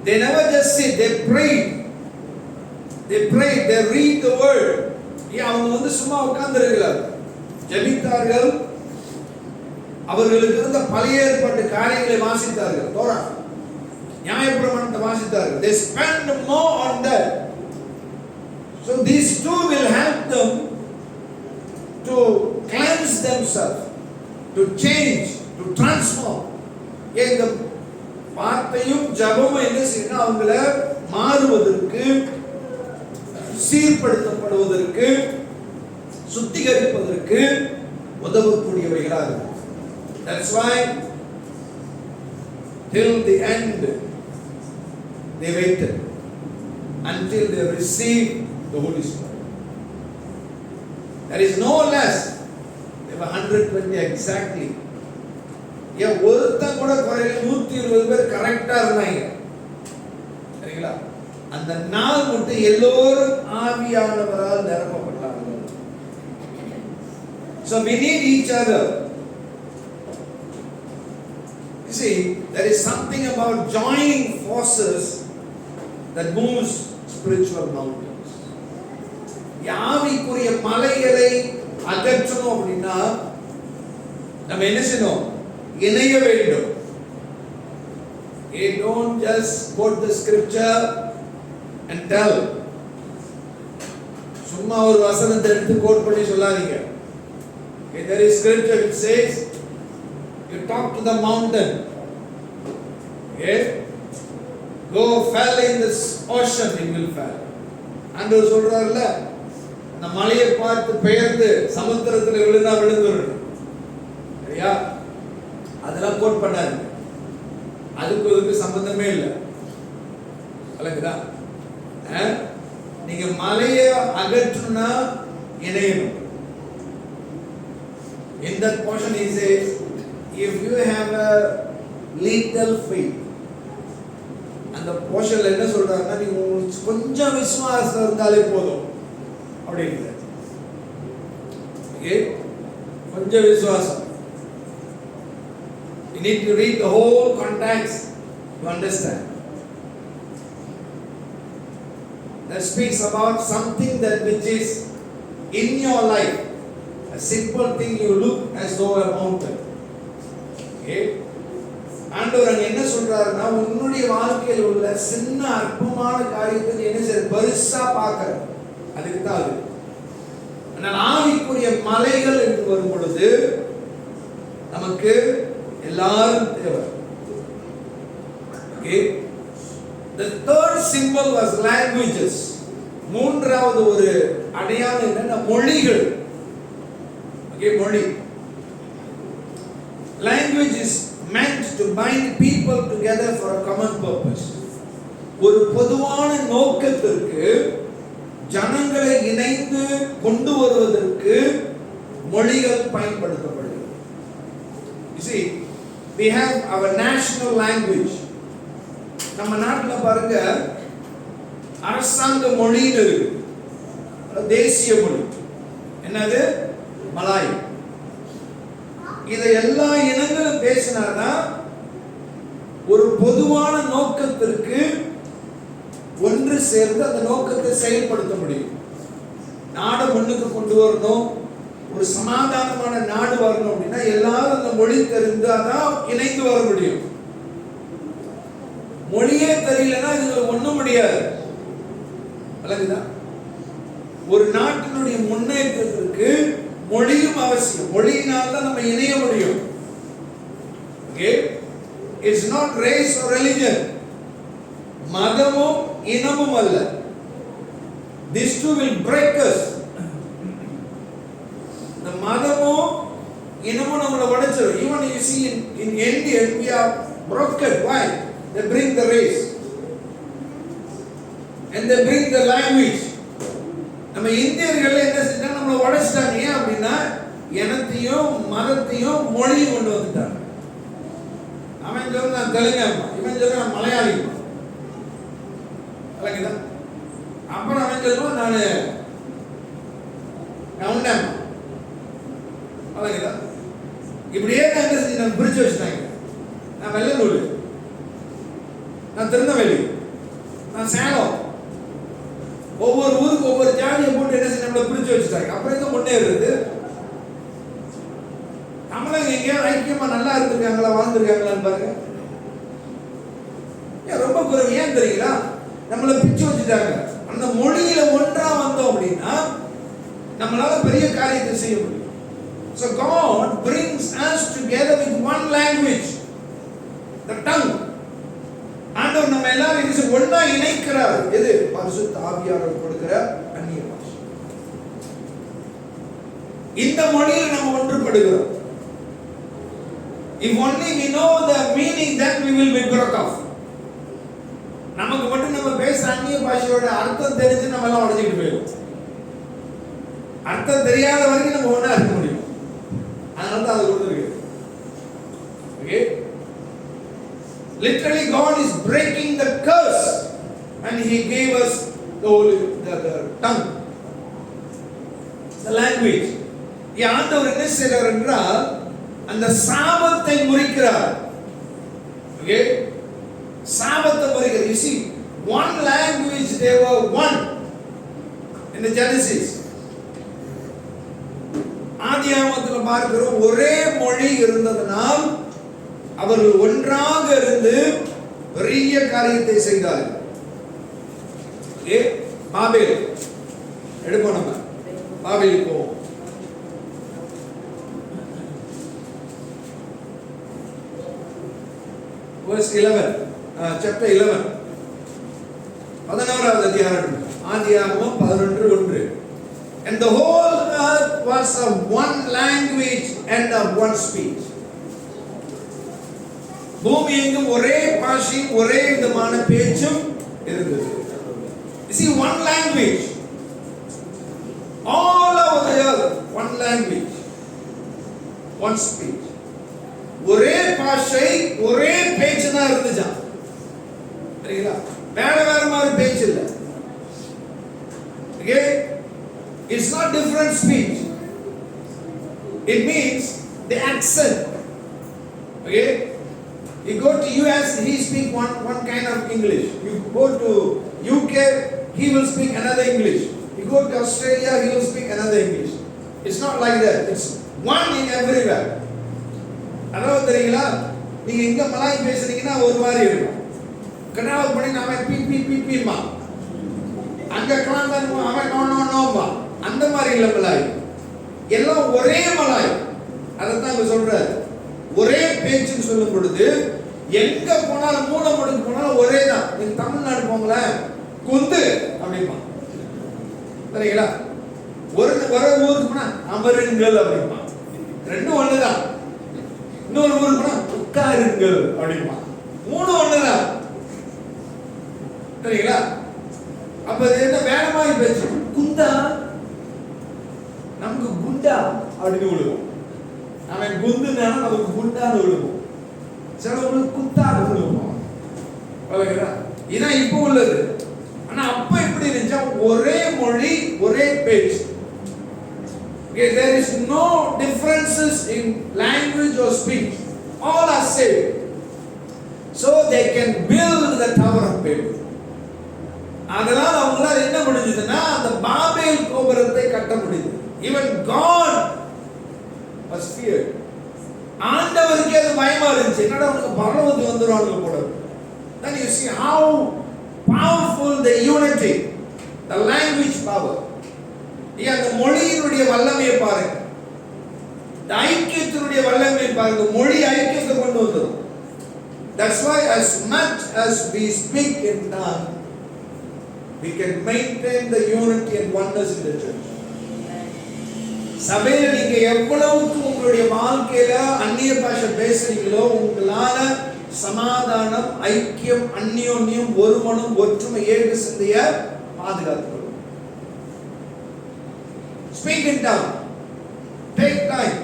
they never just sit, they prayed, they read the word. அவங்க வந்து சும்மா உட்கார்ந்திருக்கல, ஜெபித்தார்கள், அவர்களுக்கு இருந்த பழைய ஏற்பாட்டு காரியங்களை வாசித்தார்கள், தோரா நியாயப்பிரமாணத்தை வாசித்தார்கள். They spend more on that. So these two will help them to cleanse themselves, to change, to transform. இந்த வார்த்தையும் ஜெபமும் என்ன செய்யணும், அவங்கள மாறுவதற்கு, சீர்படுத்தப்படுவதற்கு, சுத்திகரிப்பதற்கு உதவக்கூடியவைகளாக இருக்கும். That's why till the end they waited until they received the Holy Spirit. There is no less. They were 120 exactly. ஒருத்தன் கூட குறையில 120 பேர் கரெக்டா இருந்தாங்க. சரிங்களா? அந்த நாள் மட்டும் எல்லோரும் ஆவியானவரால் நிரப்பப்பட்டார்கள். So we need each other. You see, there is something about joining forces that moves spiritual mountains. யாவிக்குரிய மலைகளை அகற்றணும் அப்படின்னா நம்ம என்ன செய்யணும், இணைய வேண்டும். You don't just quote the scripture and tell. சும்மா ஒரு வசனத்தை எடுத்து கோட் பண்ணி சொல்லாதீங்க. There is scripture which says you talk to the mountain, okay, go fell in this ocean, it will fall. ஆண்டவர் சொல்றாருல, அந்த மலையை பார்த்து பெயர்ந்து சமுத்திரத்துல விழுந்தா விழுந்துரும். சரியா? அதெல்லாம் கோட் பண்ணாரு, அதுக்கு சம்பந்தமே இல்லை. அல்லங்கடா, நீங்க மலையை அகற்றுனா இணையணும். In that portion he says, if you have a little faith, அந்த போர்ஷன்ல என்ன சொல்றாருன்னா, நீங்க கொஞ்சம் விசுவாசம் இருந்தாலே போதும் அப்படிங்கிறார். ஓகே, கொஞ்சம் விசுவாசம். You need to read the whole context to understand. That speaks about something that which is in your life, a simple thing you look as though a mountain. Okay, ஆண்டவர் என்ன சொல்றாருன்னா, உன்னுடைய வாழ்க்கையில் உள்ள சின்ன அற்பமான காரியத்தை என்ன செய்ய பெருசா பார்க்கற, அதுக்கு தான் அது. ஆனால் ஆவிக்குரிய மலைகள் என்று வரும் பொழுது நமக்கு எல்லாரும் தேவை. Okay, the third symbol was languages. மூன்றாவது ஒரு அடையாளம் என்னன்னா மொழிகள். Okay, மொழி. Language is meant to bind people together for a common purpose. ஒரு பொதுவான நோக்கத்திற்கு ஜனங்களை இணைந்து கொண்டு வருவதற்கு மொழிகள் பயன்படுத்தப்படுகிறது. You You see, we have our national language. நம்ம நாட்டுல பாருங்க அரசாங்க மொழின்னு இருக்கு, தேசிய மொழி. என்னது? மலாய். இதை எல்லா இனங்களும் பேசினாதான் ஒரு பொதுவான நோக்கத்திற்கு ஒன்று சேர்ந்து அந்த நோக்கத்தை செயல்படுத்த முடியும். நாடை முன்னுக்கு கொண்டு வரணும், ஒரு சமாதானமான நாடு வரணும் அப்படின்னா எல்லாரும் அந்த மொழி தெரிந்தாதான் இணைந்து வர முடியும். மொழியே தெரியலன்னா இதுல ஒண்ணும் முடியாது. விளங்குதா? ஒரு நாட்டினுடைய முன்னேற்றத்திற்கு மொழியும் அவசியம். மொழியினால் தான் நம்ம இணைய முடியும். Okay? It's not race or religion. மதமும் இனமும் அல்ல. These two will break us. The மதமும் இனமும் நம்மளை உடைச்சிடும். Even you see in India we are broken. Why? They bring the race and they bring the language. நம்ம இந்தியர்கள் என்ன செஞ்சாங்க? நம்மளை உடைச்சிட்டாங்க. ஏன் அப்படின்னா இனத்தையும் மதத்தையும் மொழியும் கொண்டு வந்துட்டாங்க. அவன் சொல்ல நான் தெலுங்கம்மா, இவன் சொல்ல நான் மலையாளிம்மா. அப்புறம் அவன் சொல்லுவான் நான் உண்டேம்மா. இப்படியே தான் என்ன செஞ்சு நான் பிரிச்சு வச்சுட்டாங்க. நான் வெள்ளலூர், நான் திருநெல்வேலி, நான் சேலம். ஒவ்வொரு ஊருக்கு ஒவ்வொரு ஜாதியை போட்டு என்ன செஞ்சு நம்மளை பிரிச்சு வச்சுட்டாங்க. அப்புறம் எங்க முன்னேறுறது? நம்மளும் எங்கேயாவது ஐக்கியமா நல்லா இருந்திருக்காங்களா, வாழ்ந்துருக்காங்களான்னு பாருங்க. ரொம்ப குறைவு. ஏன் தெரியுங்களா? நம்மளை பிரிச்சு வச்சுட்டாங்க. அந்த மொழியில ஒன்றா வந்தோம் அப்படின்னா நம்மளால பெரிய காரியத்தை செய்ய முடியும். So God brings us together with one language, the tongue. ஆண்டவர் நம்ம எல்லாரும் ஒண்ணா இணைக்கிறார். எது? பரிசுத்த ஆவியானவர் கொடுக்கிற அந்நிய பாஷை. இந்த மொழியில் நம்ம ஒன்றுபடுகிறோம். If only we know the meaning, then we will be broke off. நமக்கு மட்டும் நம்ம பேசுற அந்நிய பாஷையோட அர்த்தம் தெரிஞ்சு நம்ம எல்லாம் உடைஞ்சிட்டு போயிடும். அர்த்தம் தெரியாத வரைக்கும் நம்ம ஒண்ணா இருக்க முடியும். அதனால தான் அது கொடுத்துருக்கு. Okay? Literally God is breaking the curse and he gave us the tongue, the language. ஆண்டவர் என்ன செய்றார் என்றால் அந்த சாபத்தை முறிக்கிறார். Okay? சாபத்தை முறிக்கிறார். You see, one language, they were one in the Genesis. ஆதியாகமத்தில் பார்க்கிறோம், ஒரே மொழி இருந்ததனால் அவர்கள் ஒன்றாக இருந்து பெரிய காரியத்தை செய்தார்கள். பாபேல் எடுப்போம். நம்ம பாபேலுக்கு போவோம். verse 11, chapter 11, 11வது அதிகாரம், ஆதியாகமம் 11:1. And the whole earth was of one language and of one speech. பூமி எங்கும் ஒரே பாஷையும் ஒரே விதமான பேச்சும் இருந்தது. You see, one language, all over the earth, one language, one speech. ஒரே பாஷை ஒரே பேச்சு தான் இருந்துச்சா? சரிங்களா? வேற வேற மாதிரி பேச்சு இல்ல. Okay? It's not different speech. It means the accent. Okay? You go to US, he speak one kind of English. You go to UK, he will speak another English. You go to Australia, he will speak another English. It's not like that. It's one in everywhere. அதாவது தெரியுங்களா? நீங்க இங்க Malay பேசுறீங்கன்னா ஒரு மாதிரி இருக்கும். கன்னடா பண்ணி நாம B B B பிமா, அங்க கலாந்தான் அவன் நோ நோ நோமா, அந்த மாதிரி இல்ல மலாய். எல்லாம் ஒரே மலாய். அதான் இங்க சொல்றாரு. ஒரே பேச்சுன்னு சொல்லும் பொழுது எங்க போனாலும் மூல முடுக்கு போனாலும் ஒரே தான். நீங்க தமிழ்நாடு போங்களேன், குந்து அப்படிமா, சரிங்களா? ஒரு ஊருக்கு போனா அமருங்கள் அப்படிமா, ரெண்டும் ஒண்ணுதான். இன்னொரு ஊருக்கு போனா உட்காருங்கள் அப்படிமா, மூணு ஒண்ணுதான். சரிங்களா? அப்ப இது என்ன வேற மாதிரி பேச்சு? குந்தா, நமக்கு குண்டா அப்படின்னு விடுவோம். அவன் குந்துனா நமக்கு குண்டான விழுவோம், சிலவங்களுக்கு குத்தாக விழுவோம். இதான் இப்போ உள்ளது. ஆனா அப்ப எப்படி இருந்துச்சா, ஒரே மொழி ஒரே பேச்சு. There is no differences in language or speech. All are saved. So they can build the Tower of Babel. அதனால அவங்களால என்ன முடிஞ்சதுன்னா அந்த பாபேல் கோபுரத்தை கட்ட முடிந்தது. Even God was feared. ஆண்டவருக்கு அது பயமா இருந்துச்சு, என்னடா அவனுக்கு பரலோகத்துக்கு வந்துருவாங்க போல. Then you see how powerful the unity, the language power. அந்த மொழியினுடைய வல்லமையை பாருங்க, ஐக்கியத்தினுடைய வல்லமையை பாருங்க. மொழி ஐக்கியத்தை கொண்டு வந்துடும். That's why as much as we speak in tongue, we can maintain the unity and oneness in the church. சபையில நீங்க எவ்வளவுக்கு உங்களுடைய வாழ்க்கையில அந்நிய பாஷை பேசுறீங்களோ, உங்களால சமாதானம், ஐக்கியம், அந்யோன்யம், ஒருமனம், ஒற்றுமை, ஏக சிந்தைய பாதுகாத்துக்கொள்ளும். Speak in tongue. Take time.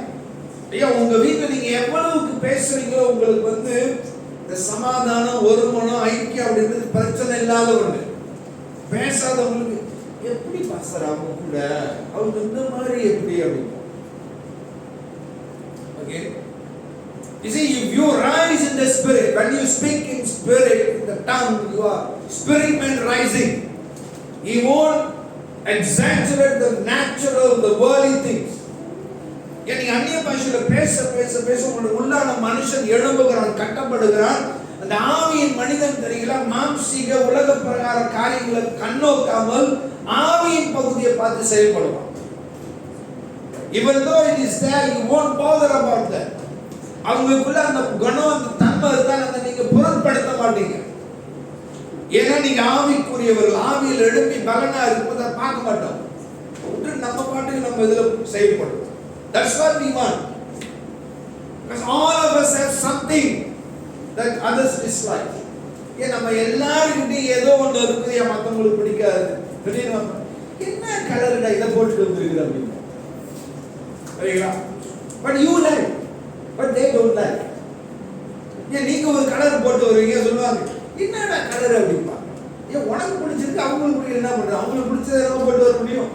ஐயா, உங்க வீட்டுல நீங்க எவ்வளவுக்கு பேசுறீங்களோ உங்களுக்கு இந்த சமாதானம், ஒருமனம், ஐக்கியம் அப்படின்றது பிரச்சனை இல்லாத ஒண்ணு. பேசாதவங்களுக்கு எப்படி பாஸ்டர் அவங்க கூட அவங்க இந்த மாதிரி எப்படி அப்படின்னு. Okay. You see, if you rise in the spirit, when you speak in spirit, in the tongue, you are spirit man rising. He won't exaggerate the natural, the worldly things. நீ அந்நிய பாஷையில பேச பேச பேச உங்களுடைய உள்ளான மனுஷன் எழும்புகிறான், கட்டப்படுகிறான். அந்த ஆவியின் மனிதன் தெரியல, மாம்சீக உலக பிரகார காரியங்களை கண்ணோக்காமல் ஆவியின் பகுதியை பார்த்து செயல்படுவான். Even though it is there, you won't bother about that. அவங்களுக்குள்ள அந்த குணம், அந்த தன்மை இருந்தால் அதை நீங்க பொருட்படுத்த மாட்டீங்க. ஏன்னா நீங்க ஆவிக்குரியவர்கள், ஆவியில் எழுப்பி பலனா இருக்கும்போது அதை பார்க்க மாட்டோம். நம்ம பாட்டுக்கு நம்ம இதுல செயல்படுவோம். That's what we want. Because all of us have something that others dislike. ஏன் நம்ம எல்லாருக்கிட்டையும் ஏதோ ஒன்று இருக்குது, ஏன் மற்றவங்களுக்கு பிடிக்காது. என்ன கலருடா இதை போட்டுட்டு வந்துருக்குற அப்படின்னு. சரிங்களா? But you like, but they don't like. ஏன் நீங்க ஒரு கலர் போட்டு வருவீங்க, சொல்லுவாங்க என்னடா கலர் அப்படிப்பா. ஏன் உனக்கு பிடிச்சிருக்கு, அவங்களுக்கு பிடிக்கல, என்ன பண்ற? அவங்களுக்கு பிடிச்சதை நம்ம போட்டு வர முடியும்.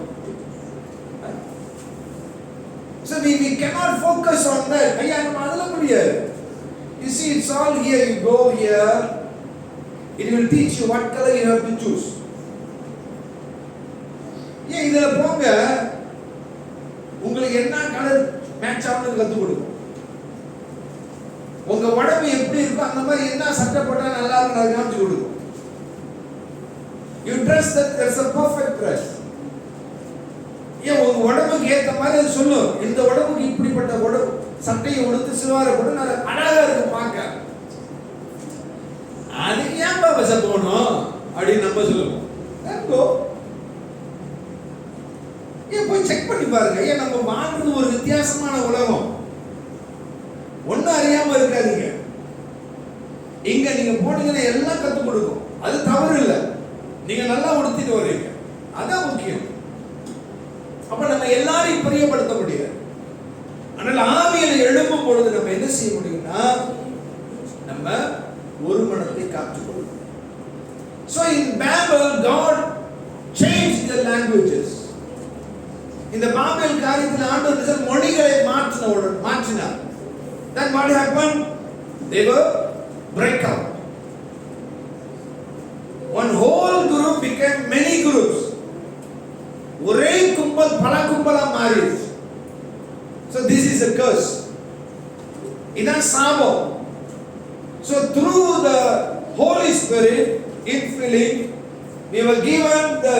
So we cannot focus on that. ஐயா நம்ம அதெல்லாம் முடியாது. You see, it's all here. You go here, it will teach you what color you have to choose. ஏன் இதுல போங்க, உங்களுக்கு என்ன கலர் மேட்ச் ஆகும்னு கத்து கொடுக்கும். உங்க உடம்பு எப்படி இருக்கோ அந்த மாதிரி என்ன சட்டை போட்டா நல்லா இருக்கும் அதை காமிச்சு கொடுக்கும். You dress that, there's a perfect dress. ஏன் உங்க உடம்புக்கு ஏத்த மாதிரி அது சொல்லும், இந்த உடம்புக்கு இப்படிப்பட்ட உடம்பு சட்டையை உடுத்து சிவாரை போட்டு நல்ல அழகா இருக்கு பார்க்க. அது ஏன் பாபா போகணும் அப்படின்னு நம்ம சொல்லுவோம். ஏன் போய் செக் பண்ணி பாருங்க. ஏன் நம்ம வாழ்றது ஒரு வித்தியாசமான உலகம், ஒன்னும் அறியாம இருக்காதீங்க. இங்க நீங்க போனீங்கன்னா எல்லாம் கத்துக் கொடுக்கும், அது தவறு இல்லை. நீங்க நல்லா உடுத்திட்டு வர்றீங்க, அதான் முக்கியம். அப்ப நம்ம எல்லாரையும் பிரியப்படுத்த முடியாது. ஆனால் ஆவியில எழும்பும் பொழுது நம்ம என்ன செய்ய முடியும்னா நம்ம ஒரு மனத்தை காத்துக்கொள்ளும். So in Babel, God changed the languages. இந்த பாபேல் காரியத்தில் ஆண்டவர் மொழிகளை மாற்றினார். Then what happened? They were break out. One whole group became many groups. ஒரே கும்பல் பல கும்பலா மாறிடுச்சு. So this is a curse. இதான் சாபம். So through the Holy Spirit infilling, we were given the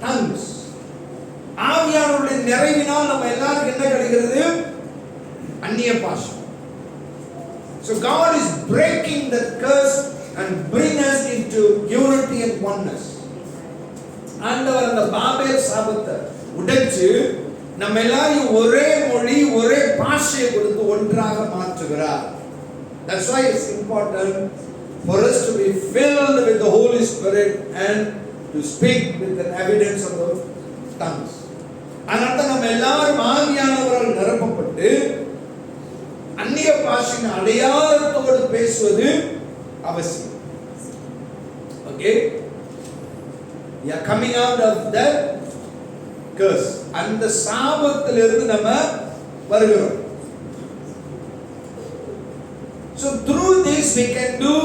tongues. ஆவியானவருடைய நிறைவினால் நம்ம எல்லாருக்கும் என்ன கிடைக்கிறது? அந்நிய பாஷை. So God is breaking that curse and bring us into unity and oneness. ஆண்டவர் அந்த பாபேல் சாபத்தை உடைச்சு நம்ம எல்லாரையும் ஒரே மொழி ஒரே பாஷையை கொடுத்து ஒன்றாக மாற்றுகிறார். That's why it's important for us to be filled with the Holy Spirit and to speak with the evidence of the tongues. அதனால நம்ம எல்லாரும் ஆவியானவரால் நிரப்பப்பட்டு அந்நிய பாஷையின் அடையாளத்தோடு பேசுவது அவசியம். Okay, we are coming out of that curse. அந்த சாபத்திலிருந்து நம்ம வருகிறோம். So through this we can do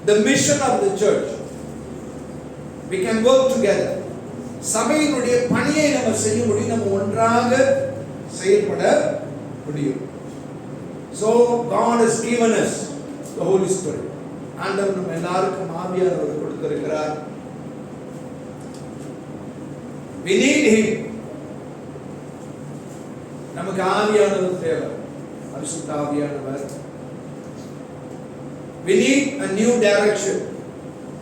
the mission of the church. We can work together. சபையினுடைய பணியை நம்ம செய்ய முடியும், நம்ம ஒன்றாக செயல்பட முடியும். So God has given us the Holy Spirit. ஆண்டவர் நம்ம எல்லாருக்கும் ஆவியானவரை கொடுத்திருக்கிறார். We need him. நமக்கு ஆவியானவர் தேவை, பரிசுத்த ஆவியானவர். We need a new direction.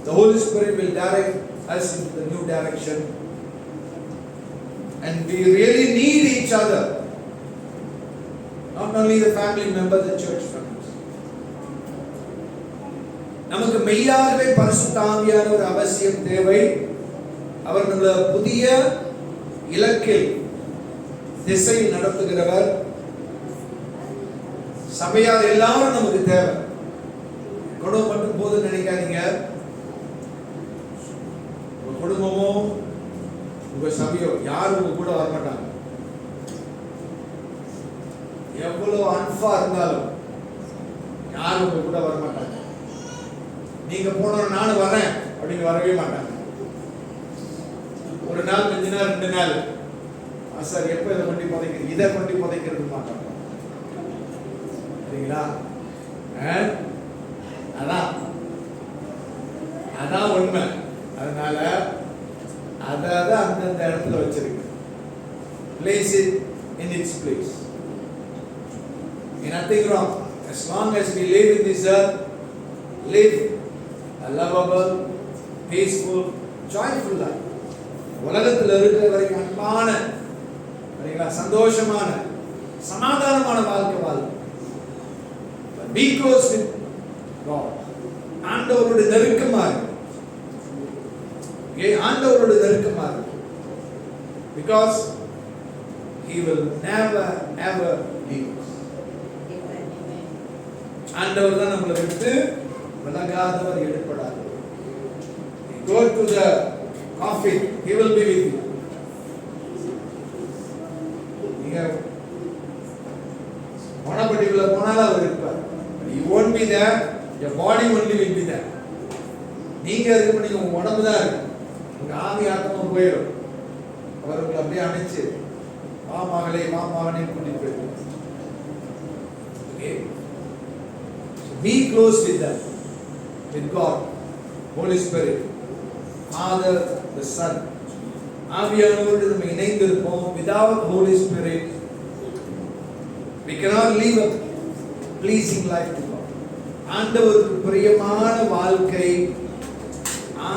The Holy Spirit will direct us into the new direction. And we really need each other. Not only the family members, the church members. நமக்கு மெய்யாகவே பரிசுத்த ஆவியானவர் அவசியம் தேவை. அவர் நம்மள புதிய இலக்கில் திசை நடத்துகிறவர். சபையார் எல்லாரும் நமக்கு தேவை. குடும்பம் மட்டும் போது நினைக்காதீங்க. உங்க குடும்பமோ உங்க சபையோ யாரும் உங்க கூட வரமாட்டாங்க. எவ்வளவு அன்பா இருந்தாலும் யாரும் உங்க கூட வரமாட்டாங்க. நீங்க போன நானும் வரேன் அப்படின்னு வரவே மாட்டாங்க. ஒரு நாள் 5 நாள் 2 நாள் சார் எப்ப இதை கொண்டு புதைக்கிறது, இதை கொண்டு புதைக்கிறது மாட்டாங்க. சரிங்களா? அதான் உண்மை. அதனால அதாவது அந்தந்த இடத்துல வச்சிருக்கு. Place it in its place. Nothing wrong. As long as we live in this earth, live a lovable, peaceful, joyful life. உலகத்தில் இருக்கிற வரைக்கும் அன்பான, சந்தோஷமான, சமாதானமான வாழ்க்கை வாழ்க்கை. Be close with God. ஆண்டவரோடு நெருக்கமாக. ஆண்டவரோடு நெருக்கமாக. Because he will never ever leave us. ஆண்டவர் தான் நம்மளை விட்டு விலகாதவர், எடுப்படாதவர். Go to the coffin, he will be with you. நீங்க மனப்படிவுல போனாலும் அவர் இருப்பார். You won't be there, your body only will be there. நீங்க இருக்க நீங்க உங்க உடம்பு தான் இருக்கு, உங்க ஆவி ஆத்மா போயிடும். அவர் உங்களை அப்படியே அணைச்சு மாமகளே மாமகனே கூட்டிட்டு போயிடும். Okay, so be close with them, with God, Holy Spirit, Father, the Son. ஆவியானவரோடு நம்ம இணைந்திருப்போம். Without Holy Spirit we cannot live a pleasing life to God. ஆண்டவருக்கு பிரியமான வாழ்க்கை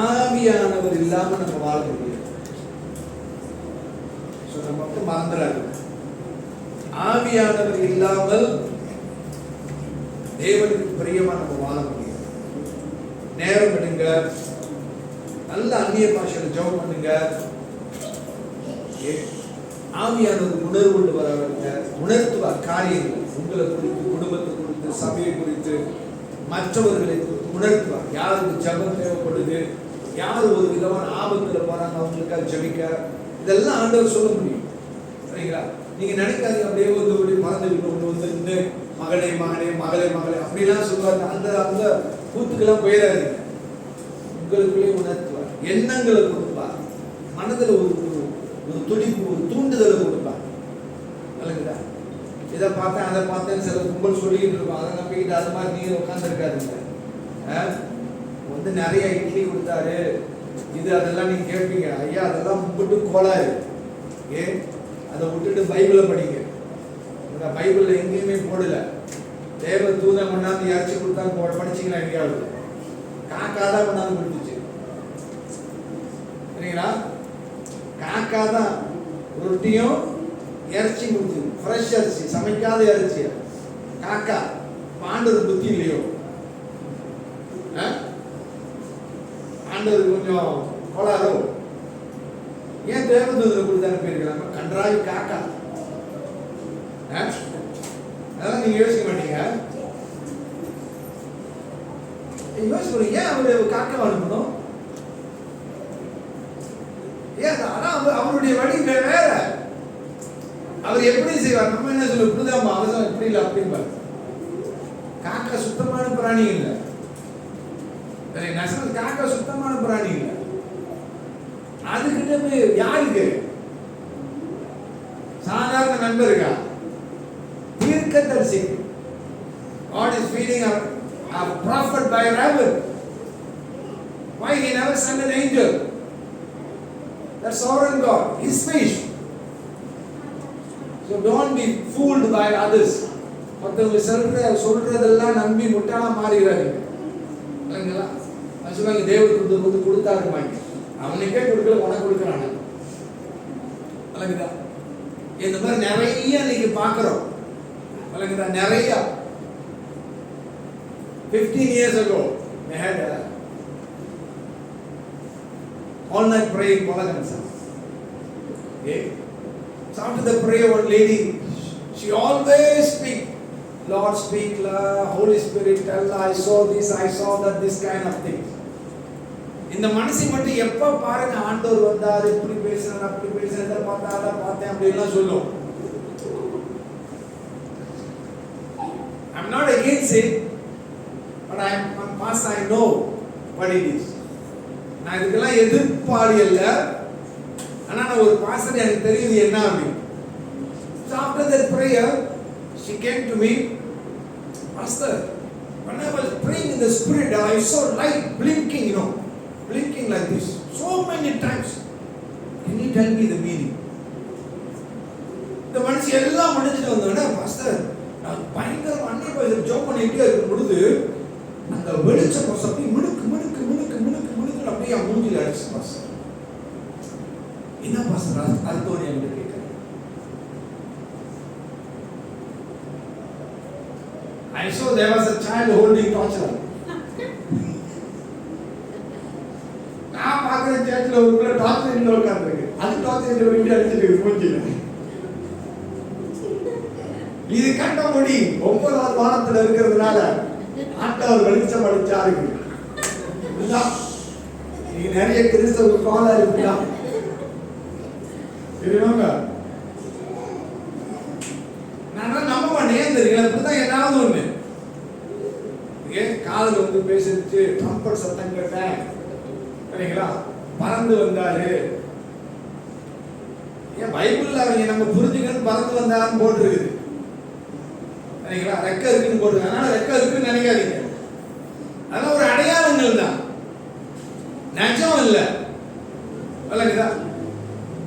ஆவியானவர் இல்லாம நம்ம வாழ முடியாது. சோ நமக்கு மறந்துடாது, ஆவியானவர் இல்லாமல் தேவனுக்கு பிரியமா நம்ம வாழ முடியாது. நேரம் எடுங்க, நல்ல அந்நிய பாஷையில ஜெபம் பண்ணுங்க. ஆவியானவர் உணர்வு கொண்டு வரவங்க உணர்த்துவார் காரியங்கள், உங்களை குறித்து, குடும்பத்தை குறித்து, சபையை குறித்து, மற்றவர்களை குறித்து உணர்த்துவார். யாருக்கு ஜெபம் தேவைப்படுது, யார் ஒரு விதமான ஆபத்துல போறாங்க, அவங்களுக்காக ஜெபிக்க, இதெல்லாம் ஆண்டவர் சொல்ல முடியும். சரிங்களா? நீங்க நினைக்காதீங்க அப்படியே வந்து மறந்துவிட்டு ஒன்று வந்து மகனே மகனே மகளே மகளே அப்படிலாம் சொல்லுவாங்க. அந்த அந்த கூத்துக்கெல்லாம் போயிடாதீங்க. உங்களுக்குள்ளே உணர்த்துவார், எண்ணங்களை கொடுப்பார், மனதில் ஒரு துடிப்பு, ஒரு தூண்டுதலை கொடுப்பார். நல்லதுடா, இதை பார்த்தேன் அதை பார்த்தேன்னு சில கும்பல் சொல்லிட்டு இருக்கோம். அதை நம்பிக்கிட்டு அது மாதிரி நீங்க உட்காந்துருக்காதுங்க. வந்து நிறைய இட்லி கொடுத்தாரு இது அதெல்லாம் நீங்க கேட்பீங்க. ஐயா அதெல்லாம் மும்பிட்டு கோளாறு. அதை விட்டுட்டு பைபிளை படிங்க. இந்த பைபிள்ல எங்கேயுமே போடல தேவ தூதன் கொண்டாந்து இறைச்சி கொடுத்தாங்க படிச்சீங்களா? எங்கேயாவது? காக்கா தான் கொண்டாந்து கொடுத்துச்சு. சரிங்களா? காக்கா தான் ரொட்டியும் இறைச்சி கொடுத்து, ஃப்ரெஷ் அரிசி, சமைக்காத இறைச்சி. காக்கா ஆண்டவர் புத்தி இல்லையோ? ஆண்டவர் கொஞ்சம் கோளாரோ? ஏன் தேவதூதரை கொடுத்து அனுப்பியிருக்கிறாங்க? கன்றாய் காக்கா. அதெல்லாம் நீங்க யோசிக்க மாட்டீங்க. யோசிக்கணும், ஏன் அவரு காக்க அனுப்பணும்? ஏன்? ஆனா அவருடைய வழி வேற. அவர் எப்படி செய்வார்? நம்ம என்ன சொல்லுவோம், இப்படிதான் அவசரம், இப்படி இல்லை அப்படிம்பார். காக்கா சுத்தமான பிராணி இல்லை. காக்கா சுத்தமான பிராணி இல்லை. அதுக்கிட்ட போய் யாருக்கு? சாதாரண நண்பருக்கா? தீர்க்கதரிசி. God is feeding a prophet by a raven. Why he never sent an angel? That's sovereign God. His fish. So don't be fooled by others. மற்றவங்க சொல்றதெல்லாம் நம்பி முட்டாளா மாறிடுறாங்க. இல்லைங்களா? அது சொல்லுவாங்க, தேவதூதர் வந்து கொடுத்தாருமாங்க. அவனுக்கே கொடுக்கல, உனக்கு கொடுக்குறாங்க. இல்லைங்களா? இந்த மாதிரி நிறைய இன்னைக்கு பார்க்கிறோம். இல்லைங்களா? நிறைய 15 years ago I had a all night prayer in Polagansa. Okay? So after the prayer, one lady, she always speak, Lord speak, Holy Spirit tell, I saw this, I saw that, this kind of thing. இந்த மனசை மட்டும் எப்ப பாருங்க ஆண்டவர் வந்தாரு, இப்படி பேசுறாரு, அப்படி பேசுறாரு, பார்த்தேன் அப்படிலாம் சொல்லும். I'm not against it, but I'm past, I know what it is. நான் இதுக்கெல்லாம் எதிர்ப்பாளி அல்ல. ஆனா நான் ஒரு பாஸ்டர், எனக்கு தெரியுது என்ன அப்படி. So after that prayer, she came to me, Pastor, when I was praying in the spirit, I saw light blinking, blinking like this so many times. Can you tell me the meaning? இந்த மனுஷி எல்லாம் முடிஞ்சிட்டு வந்தோடனே, pastor நான் பயங்கர அன்னை ஜோப் பண்ணிட்டே இருக்கும் பொழுது அந்த வெளிச்சம் சக்தி மினுக்கு மினுக்கு மினுக்கு மினுக்கு மினுக்கு அப்படியே மூஞ்சில் அடிச்சு. பாஸ்டர் என்ன பாஸ்டர் அர்த்தம் என்று கேட்கிறேன். I saw there was a child holding torchlight. நான் பார்க்குற சர்ச்சில் ஒரு பிள்ளை டார்ச் லைட்ல உட்கார்ந்துருக்கு. அது டார்ச் லைட்ல விட்டு அடிச்சிருக்கு மூஞ்சில. இது கண்டபடி 9வது வாரத்தில் இருக்கிறதுனால ஆண்டவர் வெளிச்சம் அடிச்சாரு. நீங்க நிறைய கிறிஸ்தவ காலா இருக்குதா தெரியுமாங்க? நான் நம்ப மாட்டேன் தெரியுங்களா? இப்படிதான் ஏதாவது ஒண்ணு காதுல வந்து பேசிட்டு ட்ரம்பட் சத்தம் கேட்டேன் சரிங்களா, பறந்து வந்தாரு. ஏன் பைபிள்ல அவங்க நம்ம புரிஞ்சுக்கணும் பறந்து வந்தாருன்னு போட்டுருக்குது சரிங்களா, ரெக்க இருக்குன்னு போட்டுருக்கு. அதனால ரெக்க இருக்குன்னு நினைக்காதீங்க. அதெல்லாம் ஒரு அடையாளங்கள் தான், நிஜம் இல்ல. இல்லைங்களா?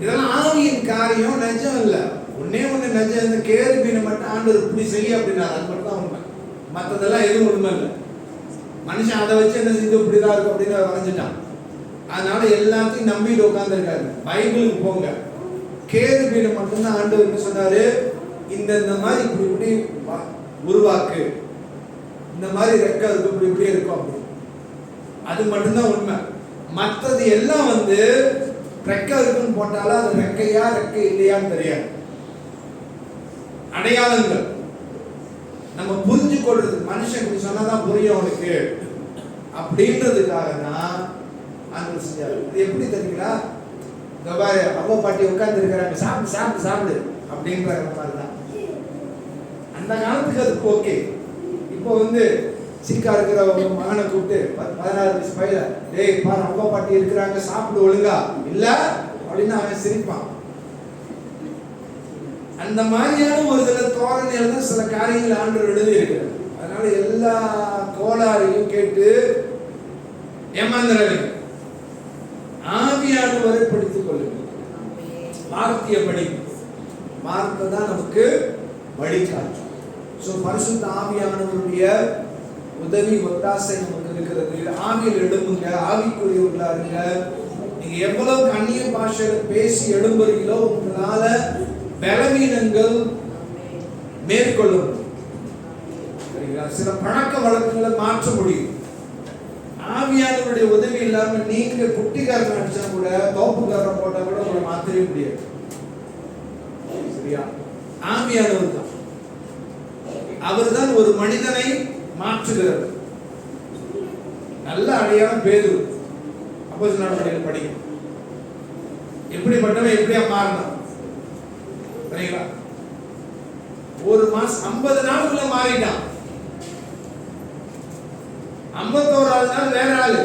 இதெல்லாம் ஆவியின் காரியம், நிஜம் இல்ல. ஒன்னே ஒண்ணு நிஜம், இந்த கேருபீனை மட்டும் ஆண்டவர் இப்படி செய்ய அப்படின்னா அது மட்டும் தான் உண்மை. மற்றதெல்லாம் எதுவும் உண்மை இல்லை. மனுஷன் அதை வச்சு என்ன செஞ்சு இப்படிதான் இருக்கும் அப்படின்னு வரைஞ்சிட்டான். அதனால எல்லாத்தையும் நம்பிட்டு உட்கார்ந்துருக்காரு. பைபிளுக்கு போங்க, கேருபீனை மட்டும்தான் ஆண்டவர் சொன்னாரு, இந்த மாதிரி இப்படி இப்படி உருவாக்கு, இந்த மாதிரி ரெக்க இருக்கு, இப்படி இப்படி இருக்கும் அப்படி. அது மட்டும்தான் உண்மை. மற்றது எல்லாம் வந்து ரெக்க இருக்குன்னு போட்டாலும் அது ரெக்கையா ரெக்கை இல்லையான்னு தெரியாது. அடையாளங்கள் நம்ம புரிஞ்சு கொள்றது, மனுஷன் இப்படி சொன்னாதான் புரியும் அவனுக்கு அப்படின்றதுக்காக தான் ஆண்டவர் செஞ்சாரு. இது எப்படி தெரியுங்களா? அவ்வளோ பாட்டி உட்கார்ந்து இருக்கிறாங்க, சாப்பிடு சாப்பிடு சாப்பிடு அப்படின்ற மாதிரி தான். அந்த காலத்துக்கு அதுக்கு ஓகே. இப்போ வந்து சிக்கா இருக்கிற மகனை கூப்பிட்டு 16 வயசு பையல, டேய் பாரு அவ்வளோ பாட்டி இருக்கிறாங்க, சாப்பிடு ஒழுங்கா, இல்ல அப்படின்னு அவன் சிரிப்பான். அந்த மாதிரியான ஒரு சில தோரணையில தான் சில காரியங்கள் ஆண்டவர் எழுதி இருக்கிறார். அதனால எல்லா கோளாறையும் கேட்டு ஏமாந்துறாங்க. ஆவியானவரை படித்துக் கொள்ளுங்கள், வார்த்தையை படிக்கும். வார்த்தை தான் நமக்கு வழிகாட்டும். ஸோ பரிசுத்த ஆவியானவருடைய உதவி ஒத்தாசை நமக்கு இருக்கிறது. ஆவியில் எழும்புங்க, ஆவிக்குரியவர்களா இருங்க. நீங்க எவ்வளவு அந்நிய பாஷையில பேசி எழும்புறீங்களோ உங்களால பலவீனங்கள் மேற்கொள்ளும். சில பழக்க வழக்கங்களை மாற்ற முடியும். ஆவியானவருடைய உதவி இல்லாம நீங்க குட்டிக்காரன் அடிச்சா கூட, தோப்புக்காரன் போட்டா கூட உங்களை மாற்றவே முடியாது. சரியா? ஆவியானவர் தான். அவர்தான் ஒரு மனிதனை மாற்றுகிறவர். நல்ல அடையாளம் பேதுரு. அப்போஸ்தலர் நடவடிக்கைகள் படிக்கும். எப்படிப்பட்டவன் எப்படியா மாறினான் சரிங்களா? ஒரு மாசம் 50 நாளுக்குள்ள மாறிட்டான். 51வது நாள் வேற ஆளு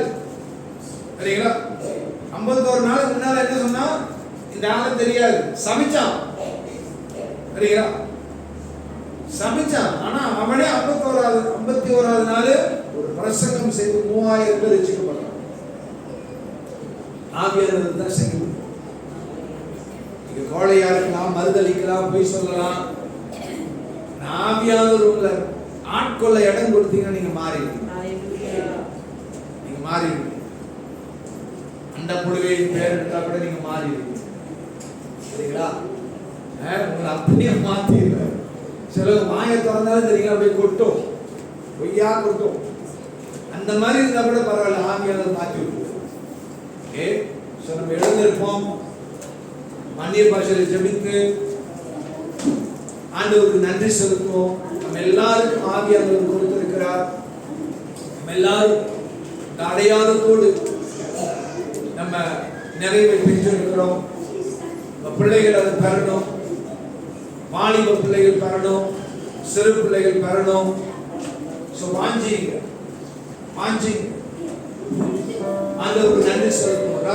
சரிங்களா? 51 நாளுக்கு முன்னால என்ன சொன்னா, இந்த ஆளு தெரியாது, சபிச்சான் சரிங்களா? சபிச்சான். ஆனா அவனே 51வது நாள் ஒரு பிரசங்கம் செய்து 3000 பேர் ரட்சிக்கப்பட்டான். ஆவியானவர் தான் செய்யும். நீங்க கோழையா இருக்கலாம், மறுதளிக்கலாம், பொய் சொல்லலாம். ஆவியானவர் உங்களை ஆட்கொள்ள இடம் கொடுத்தீங்கன்னா நீங்க மாறிடுவீங்க. நீங்க மாறிடுவீங்க. அண்ட புழுவையின் பேர் எடுத்தா கூட நீங்க மாறிடுவீங்க சரிங்களா? உங்களை அப்படியே மாத்திடுவார். சிலர் வாயை திறந்தாலும் தெரியுங்க அப்படியே கொட்டும், பொய்யா கொட்டும். அந்த மாதிரி இருந்தா கூட பரவாயில்ல, ஆவியானவர் மாற்றி விடுவோம். ஓகே, ஸோ நம்ம எழுந்திருப்போம், அந்நிய பாஷையில ஜெபித்து ஆண்டவருக்கு நன்றி செலுத்துவோம். நம்ம எல்லாருக்கும் ஆவியானவர் கொடுத்திருக்கிறார். நம்ம எல்லாரும் அடையாளத்தோடு நம்ம நிறைவை பெற்றிருக்கிறோம். நம்ம பிள்ளைகள் அதை பெறணும், வாலிப பிள்ளைகள் பெறணும், சிறு பிள்ளைகள் பெறணும். ஸோ வாஞ்சிங்க ஆண்டவருக்கு நன்றி செலுத்துவோம்.